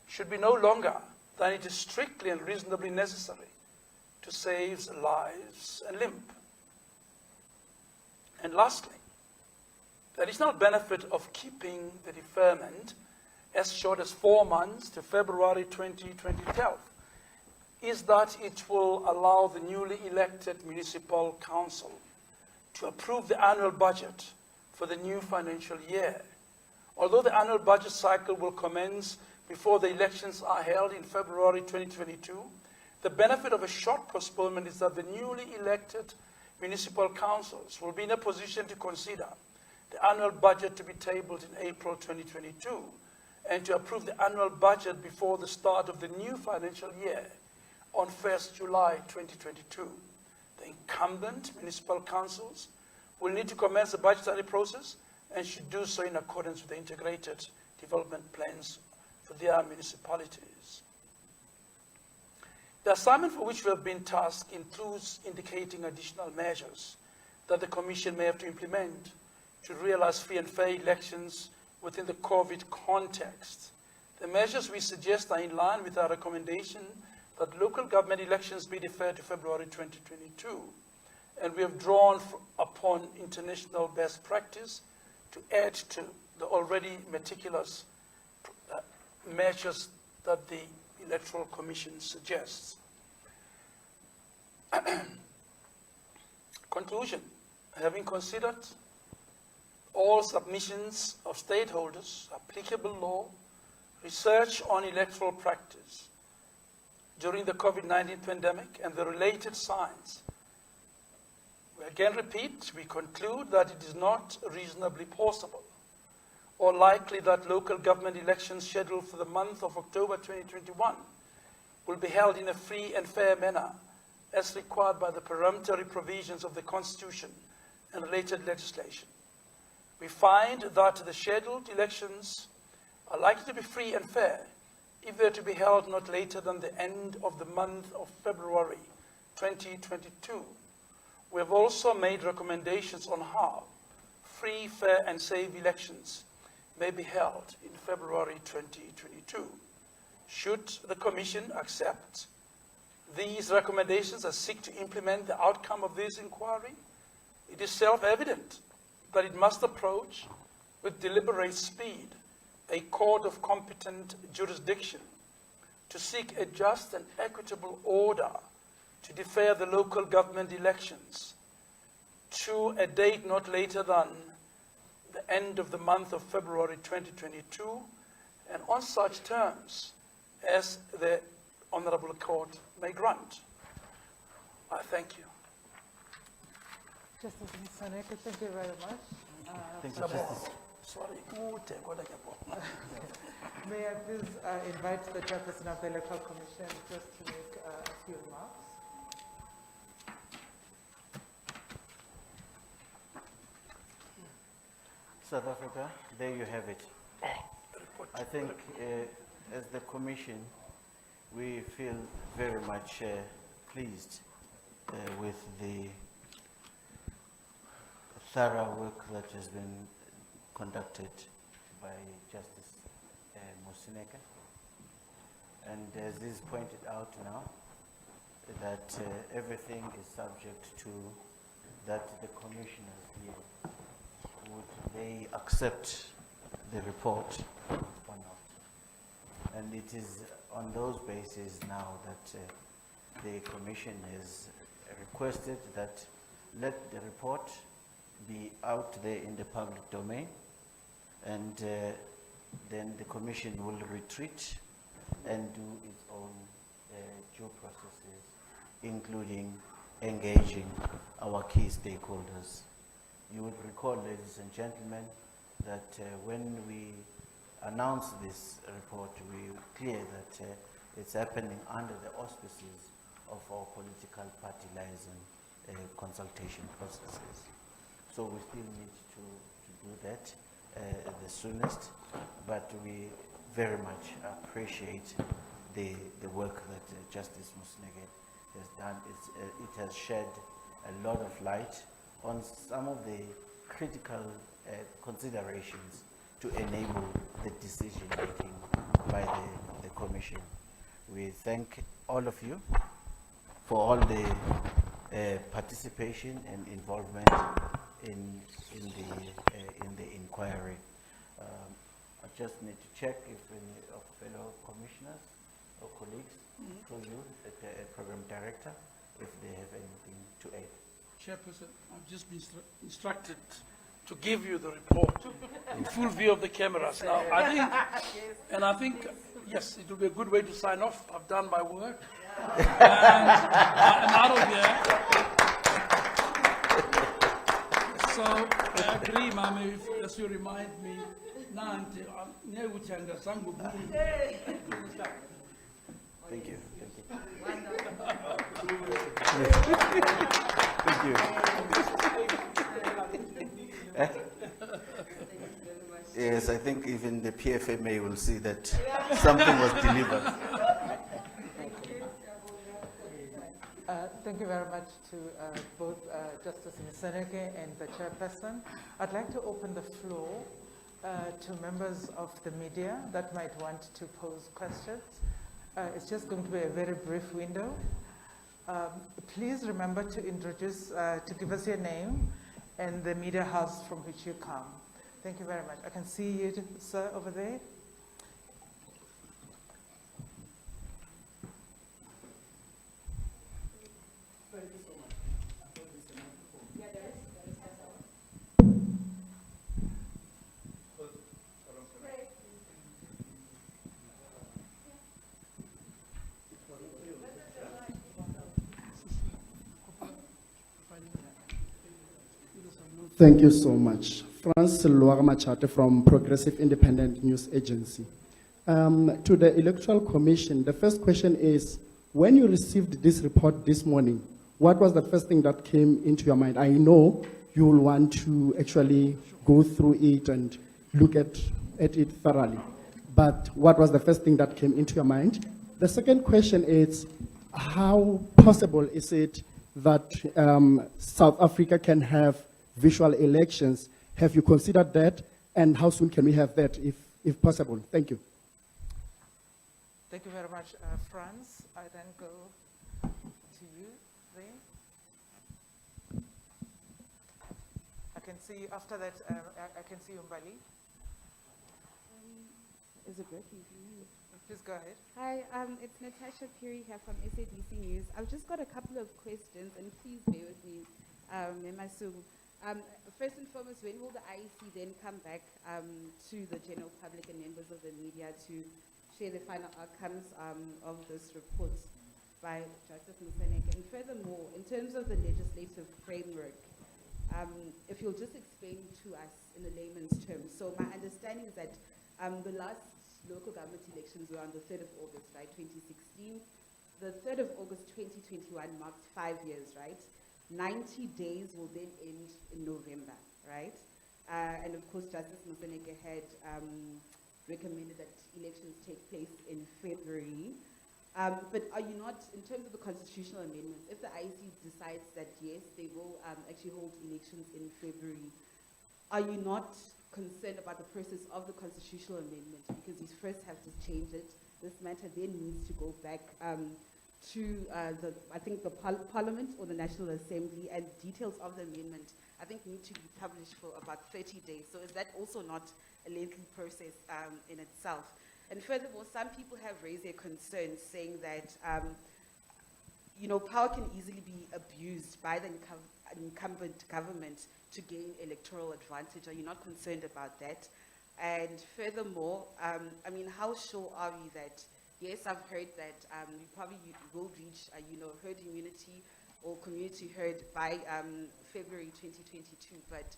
[SPEAKER 4] should be no longer than it is strictly and reasonably necessary to save lives and limb. And lastly, the additional benefit of keeping the deferment as short as 4 months to February 2012 is that it will allow the newly elected municipal council to approve the annual budget for the new financial year. Although the annual budget cycle will commence before the elections are held in February 2022, the benefit of a short postponement is that the newly elected municipal councils will be in a position to consider the annual budget to be tabled in April 2022 and to approve the annual budget before the start of the new financial year on 1st July 2022. The incumbent municipal councils will need to commence the budgetary process and should do so in accordance with the integrated development plans for their municipalities. The assignment for which we have been tasked includes indicating additional measures that the Commission may have to implement to realize free and fair elections within the COVID context. The measures we suggest are in line with our recommendation that local government elections be deferred to February 2022. And we have drawn upon international best practice to add to the already meticulous measures that the Electoral Commission suggests. Conclusion: having considered all submissions of stakeholders, applicable law, research on electoral practice during the COVID-19 pandemic and the related science, we again repeat, we conclude that it is not reasonably possible or likely that local government elections scheduled for the month of October 2021 will be held in a free and fair manner as required by the peremptory provisions of the Constitution and related legislation. We find that the scheduled elections are likely to be free and fair if they are to be held not later than the end of the month of February 2022. We have also made recommendations on how free, fair and safe elections may be held in February 2022. Should the Commission accept these recommendations and seek to implement the outcome of this inquiry, it is self-evident that it must approach with deliberate speed a court of competent jurisdiction to seek a just and equitable order to defer the local government elections to a date not later than the end of the month of February 2022, and on such terms as the Honourable Court may grant. I thank you.
[SPEAKER 2] Justice Msaneke, thank you very much.
[SPEAKER 1] Thank you, Justice.
[SPEAKER 4] Sorry.
[SPEAKER 2] May I please invite the chairperson of the Electoral Commission just to make a few remarks.
[SPEAKER 1] South Africa, there you have it. I think as the Commission, we feel very much pleased with the thorough work that has been conducted by Justice Mosineke. And as is pointed out now, that everything is subject to that the commissioners here, would they accept the report or not? And it is on those bases now that the Commission has requested that let the report be out there in the public domain, and then the Commission will retreat and do its own due processes including engaging our key stakeholders. You would recall, ladies and gentlemen, that when we announced this report, we were clear that it's happening under the auspices of our political party liaison consultation processes. So we still need to do that the soonest, but we very much appreciate the work that Justice Musineke has done. It has shed a lot of light on some of the critical considerations to enable the decision making by the Commission. We thank all of you for all the participation and involvement in the inquiry. I just need to check if any of fellow commissioners or colleagues, through you, the program director, if they have anything to add.
[SPEAKER 3] Chairperson, I've just been instructed to give you the report in full view of the cameras. Now, I think, yes, it will be a good way to sign off. I've done my work. And I'm out of here. So I agree, Mama, as you remind me.
[SPEAKER 1] Thank you. Thank you. Thank you. Yes, I think even the PFMA will see that something was delivered.
[SPEAKER 2] Thank you very much to both Justice Musineke and the chairperson. I'd like to open the floor to members of the media that might want to pose questions. It's just going to be a very brief window. Please remember to introduce, to give us your name and the media house from which you come. Thank you very much. I can see you, sir, over there.
[SPEAKER 5] Thank you so much. Francis Luagamachate from Progressive Independent News Agency. To the Electoral Commission, the first question is, when you received this report this morning, what was the first thing that came into your mind? I know you will want to actually go through it and look at it thoroughly, but what was the first thing that came into your mind? The second question is, how possible is it that South Africa can have visual elections? Have you considered that? And how soon can we have that, if possible? Thank you.
[SPEAKER 2] Thank you very much, Franz. I then go to you there. I can see you after that. I can see you, Mbali.
[SPEAKER 6] Is it working?
[SPEAKER 2] Please go ahead.
[SPEAKER 6] Hi, it's Natasha Puri here from SABC News. I've just got a couple of questions, and please bear with me, Memasugu. First and foremost, when will the IEC then come back to the general public and members of the media to share the final outcomes of this report by Justice Musineke? And furthermore, in terms of the legislative framework, if you'll just explain to us in a layman's terms. So my understanding is that the last local government elections were on the 3rd of August, right, 2016. The 3rd of August 2021 marks 5 years, right? 90 days will then end in November, right? And of course, Justice Musineke had recommended that elections take place in February. But are you not, in terms of the constitutional amendments, if the IEC decides that yes, they will actually hold elections in February, are you not concerned about the process of the constitutional amendment? Because you first have to change it. This matter then needs to go back to I think the Parliament or the National Assembly, and details of the amendment, I think, need to be published for about 30 days. So is that also not a lengthy process in itself? And furthermore, some people have raised their concerns, saying that power can easily be abused by the incumbent government to gain electoral advantage. Are you not concerned about that? And furthermore, how sure are we that yes, I've heard that we probably will reach, herd immunity or community herd by February 2022, but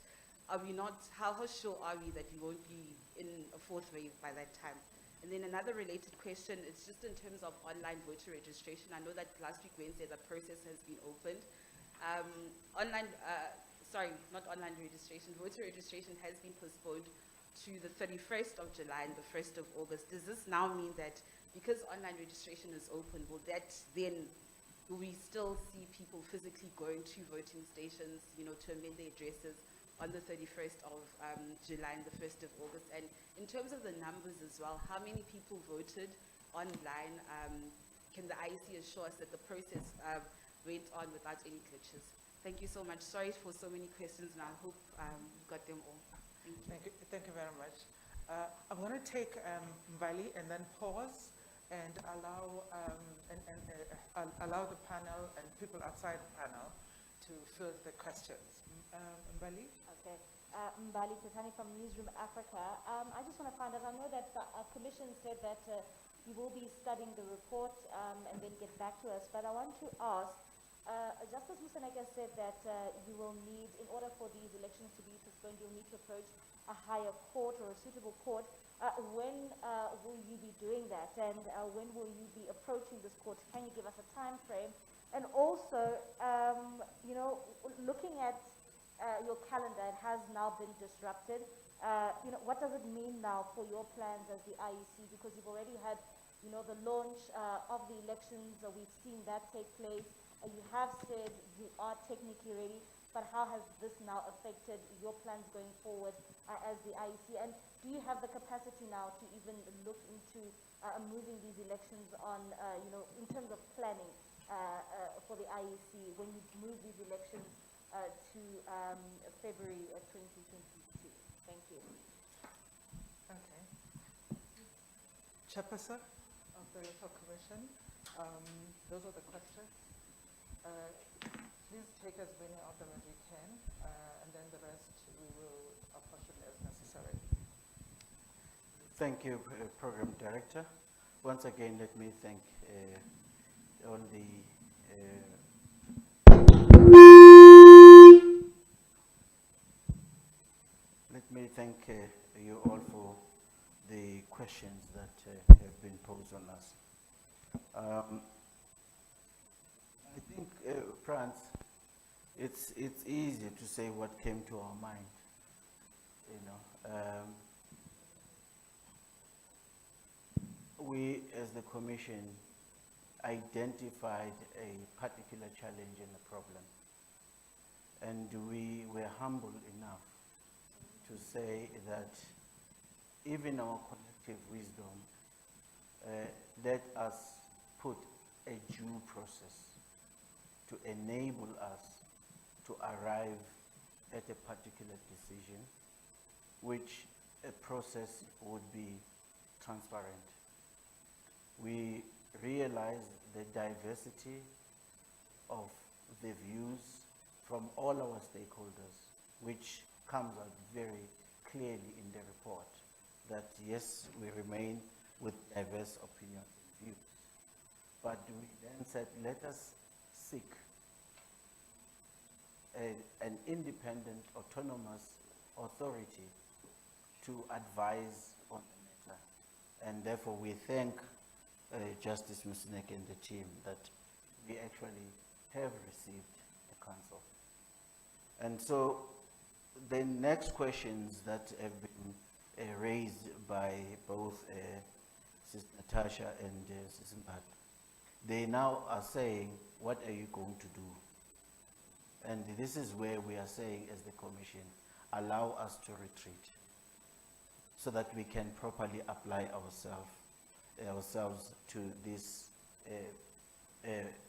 [SPEAKER 6] are we not, how sure are we that we won't be in a fourth wave by that time? And then another related question, it's just in terms of online voter registration. I know that last week Wednesday the process has been opened. Not online registration, voter registration has been postponed to the 31st of July and the 1st of August. Does this now mean that because online registration is open, will we still see people physically going to voting stations, to amend their addresses on the 31st of July and the 1st of August? And in terms of the numbers as well, how many people voted online? Can the IEC assure us that the process went on without any glitches? Thank you so much. Sorry for so many questions, and I hope you got them all. Thank you.
[SPEAKER 2] Thank you very much. I'm going to take Mbali and then pause and allow the panel and people outside the panel to field the questions. Mbali?
[SPEAKER 7] Okay. Mbali Titani from Newsroom Africa. I just want to find out, I know that the Commission said that you will be studying the report and then get back to us, but I want to ask, Justice Musaneka said that you will need, in order for these elections to be postponed, you'll need to approach a higher court or a suitable court. When will you be doing that, and when will you be approaching this court? Can you give us a time frame? And also, looking at your calendar, it has now been disrupted. What does it mean now for your plans as the IEC? Because you've already had, the launch of the elections. We've seen that take place. You have said you are technically ready, but how has this now affected your plans going forward as the IEC? And do you have the capacity now to even look into moving these elections on, in terms of planning for the IEC when you move these elections to February 2022? Thank you.
[SPEAKER 2] Okay. Chairperson of the Electoral Commission, those are the questions. Please take as many of them as you can, and then the rest we will apportion as necessary.
[SPEAKER 1] Thank you, Program Director. Once again, let me thank all the you all for the questions that have been posed on us. I think, France, it's easy to say what came to our mind. We, as the Commission, identified a particular challenge and a problem, and we were humble enough to say that even our collective wisdom let us put a due process to enable us to arrive at a particular decision, which a process would be transparent. We realize the diversity of the views from all our stakeholders, which comes out very clearly in the report, that yes, we remain with diverse opinions and views. But we then said, let us seek an independent, autonomous authority to advise on the matter. And therefore we thank Justice Musaneka and the team that we actually have received a counsel. And so the next questions that have been raised by both Sis Natasha and Sis Mbat, they now are saying, what are you going to do? And this is where we are saying, as the Commission, allow us to retreat so that we can properly apply ourselves to this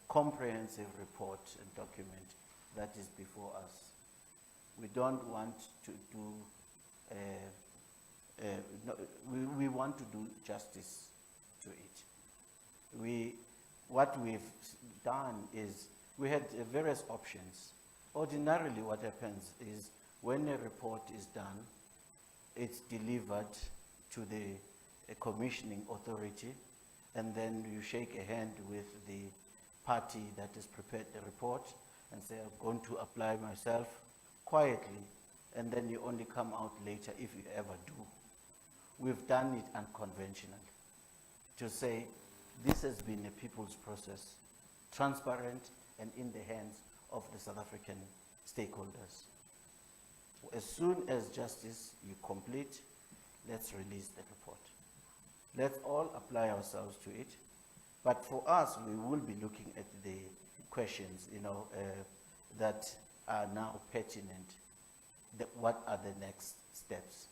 [SPEAKER 1] comprehensive report and document that is before us. We don't want to do, we want to do justice to it. What we've done is, we had various options. Ordinarily what happens is, when a report is done, it's delivered to the commissioning authority, and then you shake a hand with the party that has prepared the report and say, I'm going to apply myself quietly, and then you only come out later if you ever do. We've done it unconventionally to say this has been a people's process, transparent and in the hands of the South African stakeholders. As soon as justice you complete, let's release the report. Let's all apply ourselves to it. But for us, we will be looking at the questions, that are now pertinent. What are the next steps?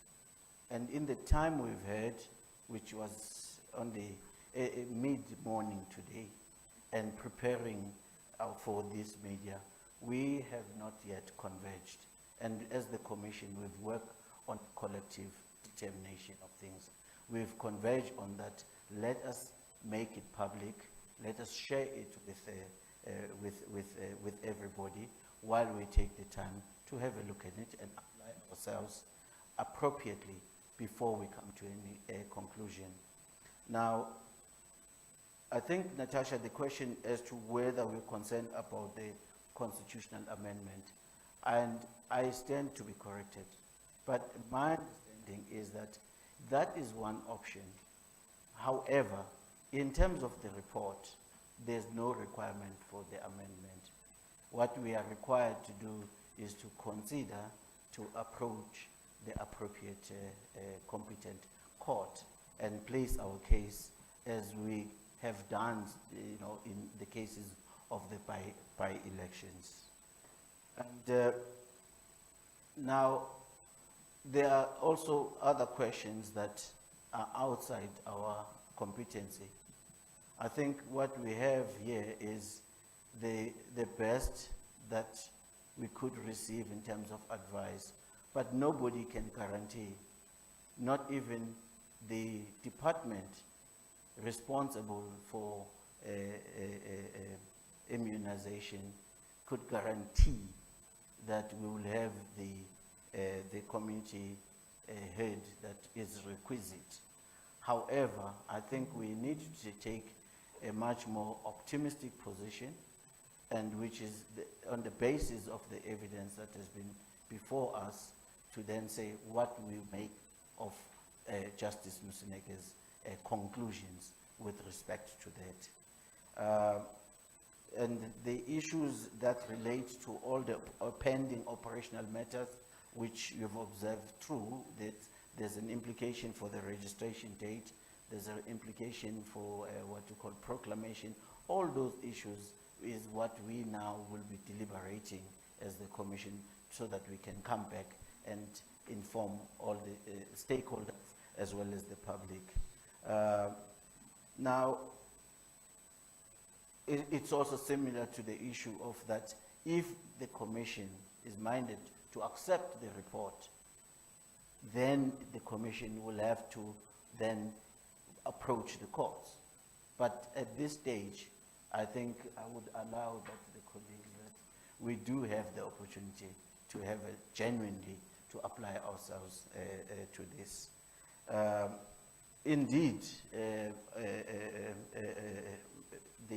[SPEAKER 1] And in the time we've had, which was on the mid-morning today, and preparing for this media, we have not yet converged. And as the Commission, we've worked on collective determination of things. We've converged on that. Let us make it public. Let us share it with everybody while we take the time to have a look at it and apply ourselves appropriately before we come to any conclusion. Now, I think, Natasha, the question as to whether we're concerned about the constitutional amendment, and I stand to be corrected, but my understanding is that that is one option. However, in terms of the report, there's no requirement for the amendment. What we are required to do is to consider to approach the appropriate competent court and place our case as we have done, in the cases of the by-elections. And now, there are also other questions that are outside our competency. I think what we have here is the best that we could receive in terms of advice, but nobody can guarantee, not even the department responsible for immunization could guarantee that we will have the community head that is requisite. However, I think we need to take a much more optimistic position, and which is on the basis of the evidence that has been before us, to then say what we make of Justice Musuneke's conclusions with respect to that. And the issues that relate to all the pending operational matters, which you've observed through, that there's an implication for the registration date, there's an implication for what you call proclamation. All those issues is what we now will be deliberating as the Commission, so that we can come back and inform all the stakeholders as well as the public. Now, it's also similar to the issue of that if the Commission is minded to accept the report, then the Commission will have to then approach the courts. But at this stage, I think I would allow that the colleagues that we do have the opportunity to have genuinely to apply ourselves to this. Indeed,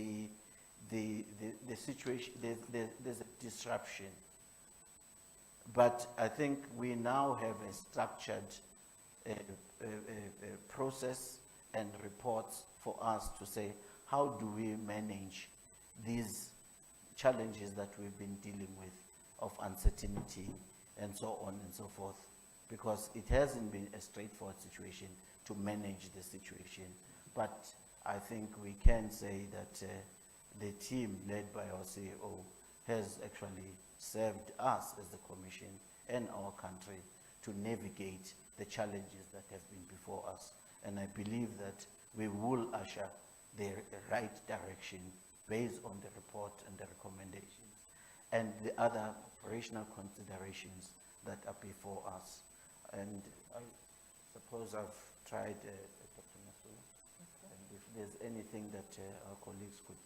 [SPEAKER 1] the situation, there's a disruption. But I think we now have a structured process and reports for us to say, how do we manage these challenges that we've been dealing with of uncertainty and so on and so forth? Because it hasn't been a straightforward situation to manage the situation. But I think we can say that the team led by our CEO has actually served us as the Commission and our country to navigate the challenges that have been before us. And I believe that we will usher the right direction based on the report and the recommendations and the other operational considerations that are before us. And I suppose I've tried, Dr. Masula, and if there's anything that our colleagues could.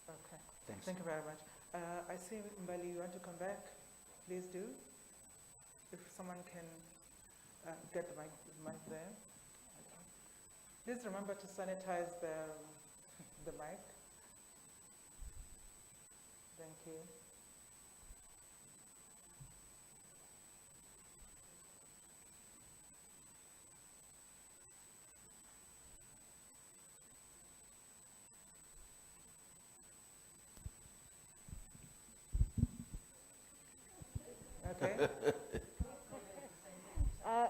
[SPEAKER 2] Okay.
[SPEAKER 1] Thanks.
[SPEAKER 2] Thank you very much. I see, Mbali, you want to come back? Please do. If someone can get the mic there. Okay. Please remember to sanitize the the mic. Thank you. Okay.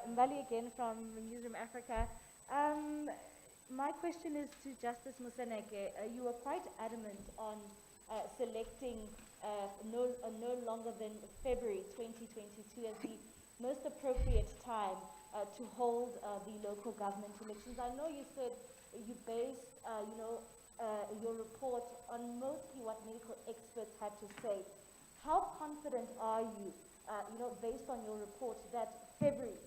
[SPEAKER 7] Mbali again from Newsroom Africa. My question is to Justice Moseneke. You were quite adamant on selecting no longer than February 2022 as the most appropriate time to hold the local government elections. I know you said you based your report on mostly what medical experts had to say. How confident are you, based on your report, that February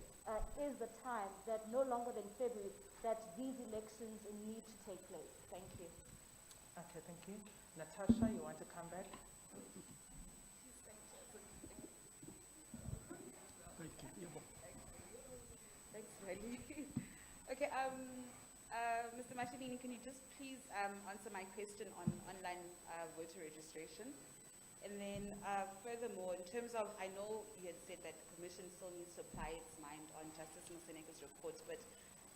[SPEAKER 7] is the time, that no longer than February, that these elections need to take place? Thank you.
[SPEAKER 2] Okay, thank you. Natasha, you want to come back?
[SPEAKER 6] Thanks, Wally. Okay, Mr. Mashinini, can you just please answer my question on online voter registration? And then furthermore, in terms of, I know you had said that the Commission still needs to apply its mind on Justice Moseneke's reports, but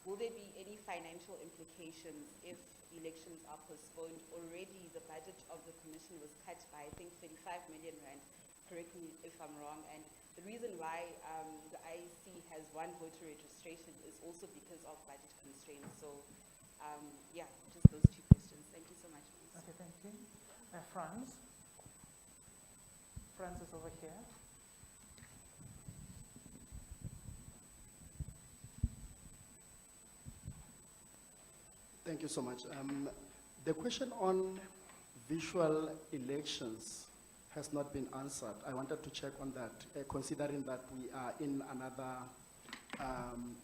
[SPEAKER 6] will there be any financial implications if elections are postponed? Already the budget of the Commission was cut by, I think, 35 million rand, correct me if I'm wrong, and the reason why the IEC has one voter registration is also because of budget constraints. So, yeah, just those two questions. Thank you so much.
[SPEAKER 2] Okay, thank you. Franz? Franz is over here.
[SPEAKER 5] Thank you so much. The question on visual elections has not been answered. I wanted to check on that, considering that we are in another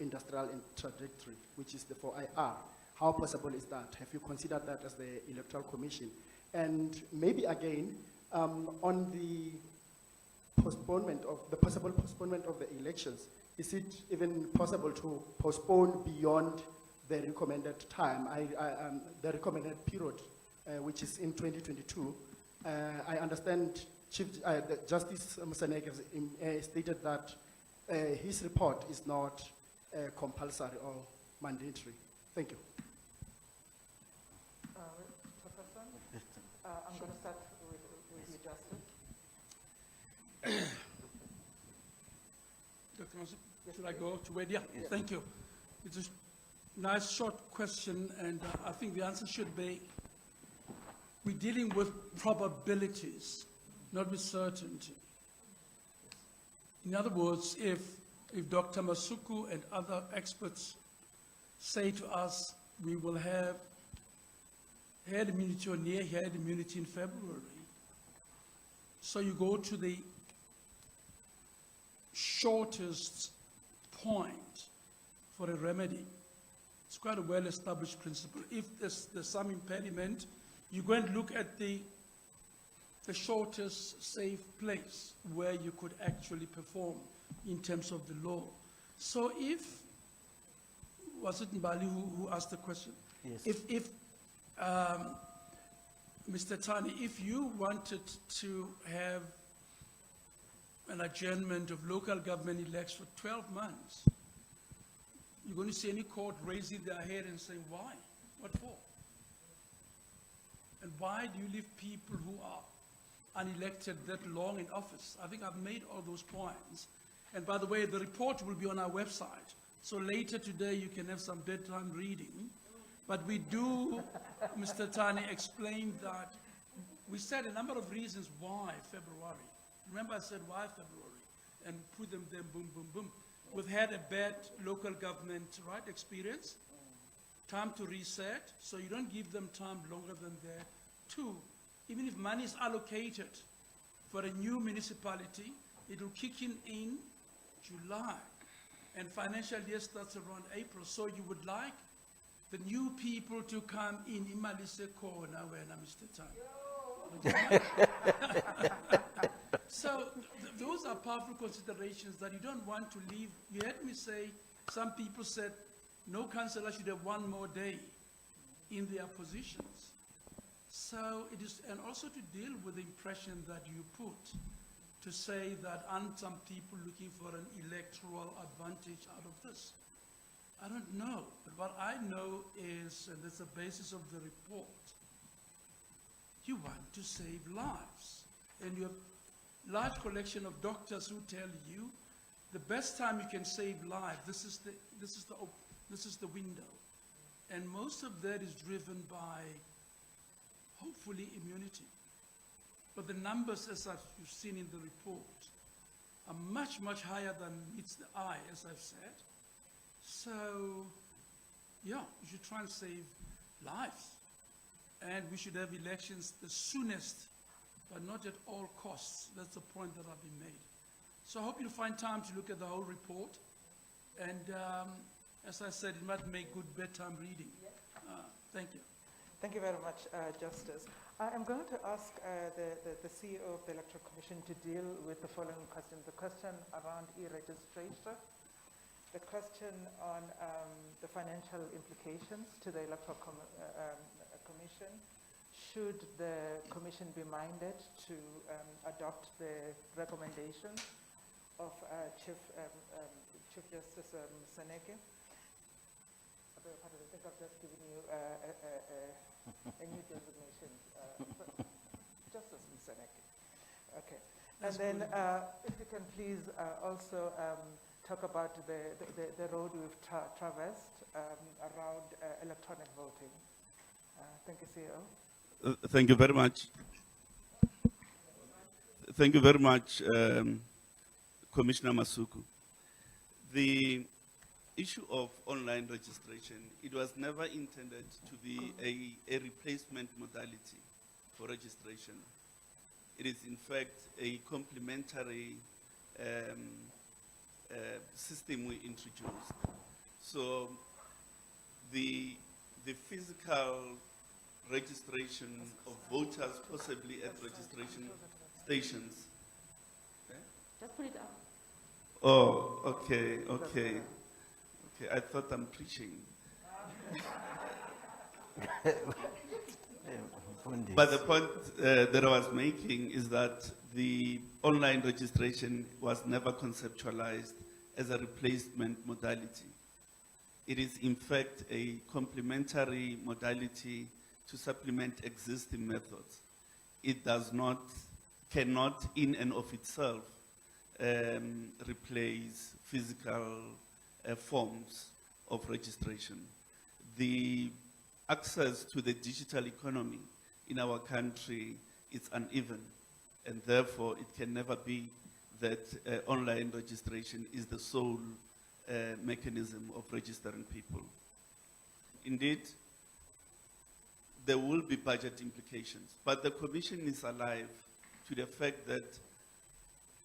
[SPEAKER 5] industrial trajectory, which is the 4IR. How possible is that? Have you considered that as the Electoral Commission? And maybe again, on the postponement of the possible postponement of the elections, is it even possible to postpone beyond the recommended time, the recommended period, which is in 2022? I understand Justice Moseneke stated that his report is not compulsory or mandatory. Thank you.
[SPEAKER 2] Professor, I'm going to start with you, Justice.
[SPEAKER 3] Dr. Mansour, should I go to Wedia? Yes. Thank you. It's a nice short question, and I think the answer should be, we're dealing with probabilities, not with certainty. In other words, if Dr. Masuku and other experts say to us, we will have herd immunity or near herd immunity in February, so you go to the shortest point for a remedy. It's quite a well-established principle. If there's some impediment, you go and look at the shortest safe place where you could actually perform in terms of the law. So if, was it Mbali who asked the question?
[SPEAKER 1] Yes.
[SPEAKER 3] If Mr. Tani, if you wanted to have an adjournment of local government elections for 12 months, you're going to see any court raising their head and saying, why? What for? And why do you leave people who are unelected that long in office? I think I've made all those points. And by the way, the report will be on our website. So later today, you can have some bedtime reading. But we do, Mr. Tani, explain that we said a number of reasons why February. Remember I said why February? And put them there, boom, boom, boom. We've had a bad local government, right, experience. Time to reset, so you don't give them time longer than that. Two, even if money is allocated for a new municipality, it will kick in July. And financial year starts around April. So you would like the new people to come in Malise Kona when Mr. Tan. So those are powerful considerations that you don't want to leave. You heard me say, some people said, no councillor should have one more day in their positions. So it is, and also to deal with the impression that you put, to say that aren't some people looking for an electoral advantage out of this? I don't know, but what I know is, and that's the basis of the report, you want to save lives. And you have a large collection of doctors who tell you the best time you can save lives, this is the window. And most of that is driven by, hopefully, immunity. But the numbers, as you've seen in the report, are much, much higher than meets the eye, as I've said. So, yeah, we should try and save lives. And we should have elections the soonest, but not at all costs. That's the point that I've been made. So I hope you'll find time to look at the whole report. And as I said, it might make good bedtime reading. Thank you.
[SPEAKER 2] Thank you very much, Justice. I am going to ask the CEO of the Electoral Commission to deal with the following questions. The question around e-registration, the question on the financial implications to the Electoral Commission. Should the Commission be minded to adopt the recommendations of Chief Justice Seneke? I think I've just given you a new designation, Justice Seneke. Okay.
[SPEAKER 3] That's
[SPEAKER 2] and then
[SPEAKER 3] good.
[SPEAKER 2] if you can please also talk about the road we've traversed around electronic voting. Thank you, CEO.
[SPEAKER 8] Thank you very much. Thank you very much, Commissioner Masuku. The issue of online registration, it was never intended to be a replacement modality for registration. It is in fact a complementary system we introduced. So the physical registration of voters possibly at registration stations. Okay?
[SPEAKER 7] Just put it up.
[SPEAKER 8] Oh, okay. I thought I'm preaching. But the point that I was making is that the online registration was never conceptualized as a replacement modality. It is in fact a complementary modality to supplement existing methods. It cannot in and of itself replace physical forms of registration. The access to the digital economy in our country is uneven, and therefore it can never be that online registration is the sole mechanism of registering people. Indeed, there will be budget implications, but the Commission is alive to the fact that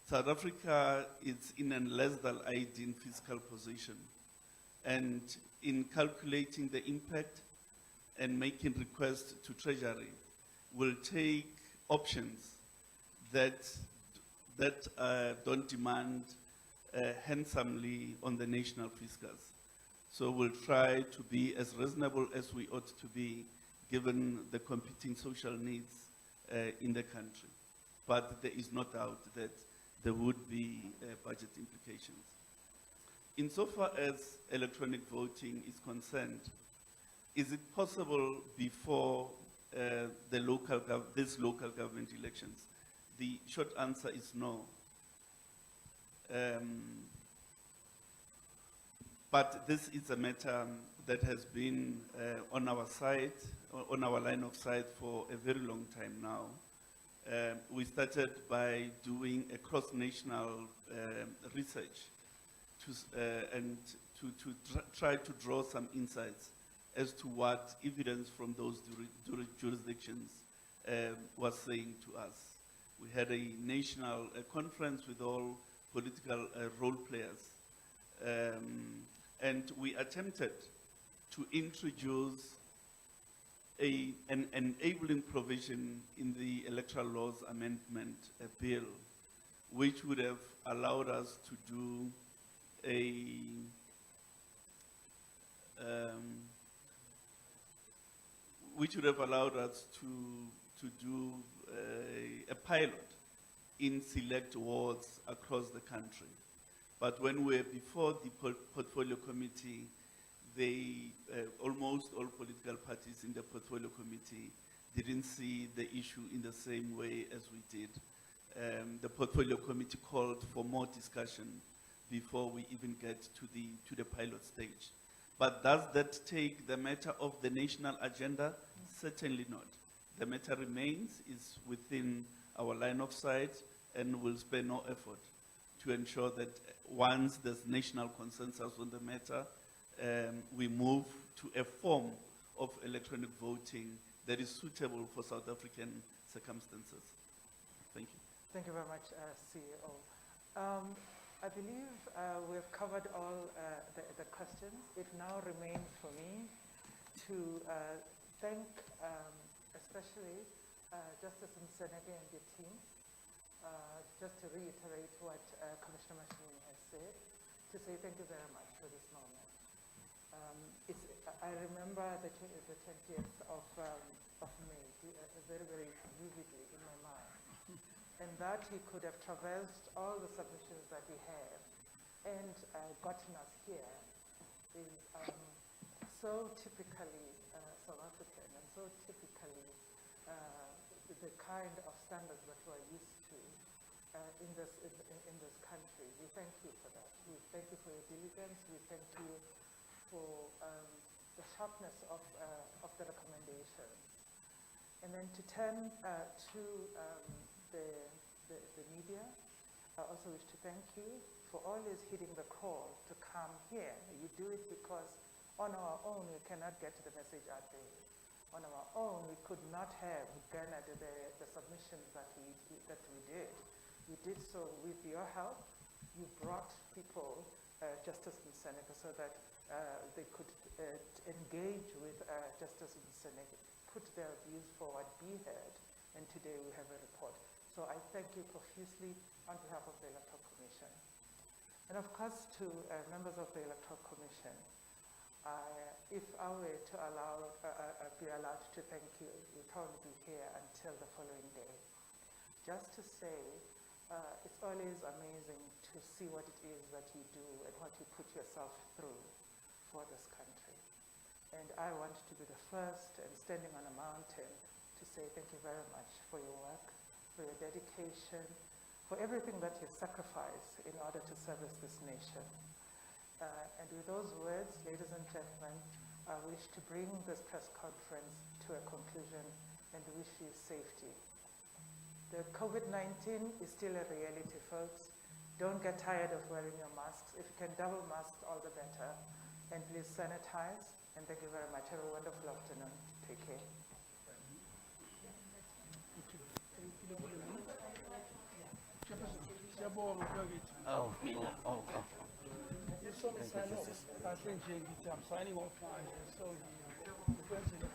[SPEAKER 8] South Africa is in a less than ideal fiscal position, and in calculating the impact and making requests to Treasury will take options that don't demand handsomely on the national fiscals. So we'll try to be as reasonable as we ought to be given the competing social needs in the country. But there is no doubt that there would be budget implications. Insofar as electronic voting is concerned, is it possible before these local government elections? The short answer is no. But this is a matter that has been on our side, on our line of sight for a very long time now. We started by doing a cross-national research to try to draw some insights as to what evidence from those jurisdictions was saying to us. We had a national conference with all political role players, and we attempted to introduce an enabling provision in the Electoral Laws Amendment Bill, which would have allowed us to do which would have allowed us to do a pilot in select wards across the country. But when we were before the portfolio committee, almost all political parties in the portfolio committee didn't see the issue in the same way as we did. The portfolio committee called for more discussion before we even get to the pilot stage. But does that take the matter of the national agenda? Certainly not. The matter remains, is within our line of sight, and will spare no effort to ensure that once there's national consensus on the matter, we move to a form of electronic voting that is suitable for South African circumstances. Thank you.
[SPEAKER 2] Thank you very much, CEO. I believe we've covered all the questions. It now remains for me to thank especially Justice Mseneke and the team, just to reiterate what Commissioner Mashini has said, to say thank you very much for this moment. I remember the 20th of May very, very vividly in my mind. And that he could have traversed all the submissions that we have and gotten us here is so typically South African and so typically the kind of standards that we're used to in this country. We thank you for that. We thank you for your diligence. We thank you for the sharpness of the recommendations. And then to turn to the media, I also wish to thank you for always heeding the call to come here. You do it because on our own we cannot get the message out there. On our own we could not have garnered the submissions that we did. We did so with your help. You brought people, Justice Mseneke, so that they could engage with Justice Mseneke, put their views forward, be heard, and today we have a report. So I thank you profusely on behalf of the Electoral Commission. And of course to members of the Electoral Commission, if I were to be allowed to thank you, we'll probably be here until the following day. Just to say, it's always amazing to see what it is that you do and what you put yourself through for this country. And I want to be the first and standing on a mountain to say thank you very much for your work, for your dedication, for everything that you've sacrificed in order to service this nation. And with those words, ladies and gentlemen, I wish to bring this press conference to a conclusion and wish you safety. The COVID-19 is still a reality, folks. Don't get tired of wearing your masks. If you can double mask, all the better. And please sanitize. And thank you very much. Have a wonderful afternoon. Take care.
[SPEAKER 1] Oh.
[SPEAKER 3] You saw me sign off. I think I'm signing off. So the president.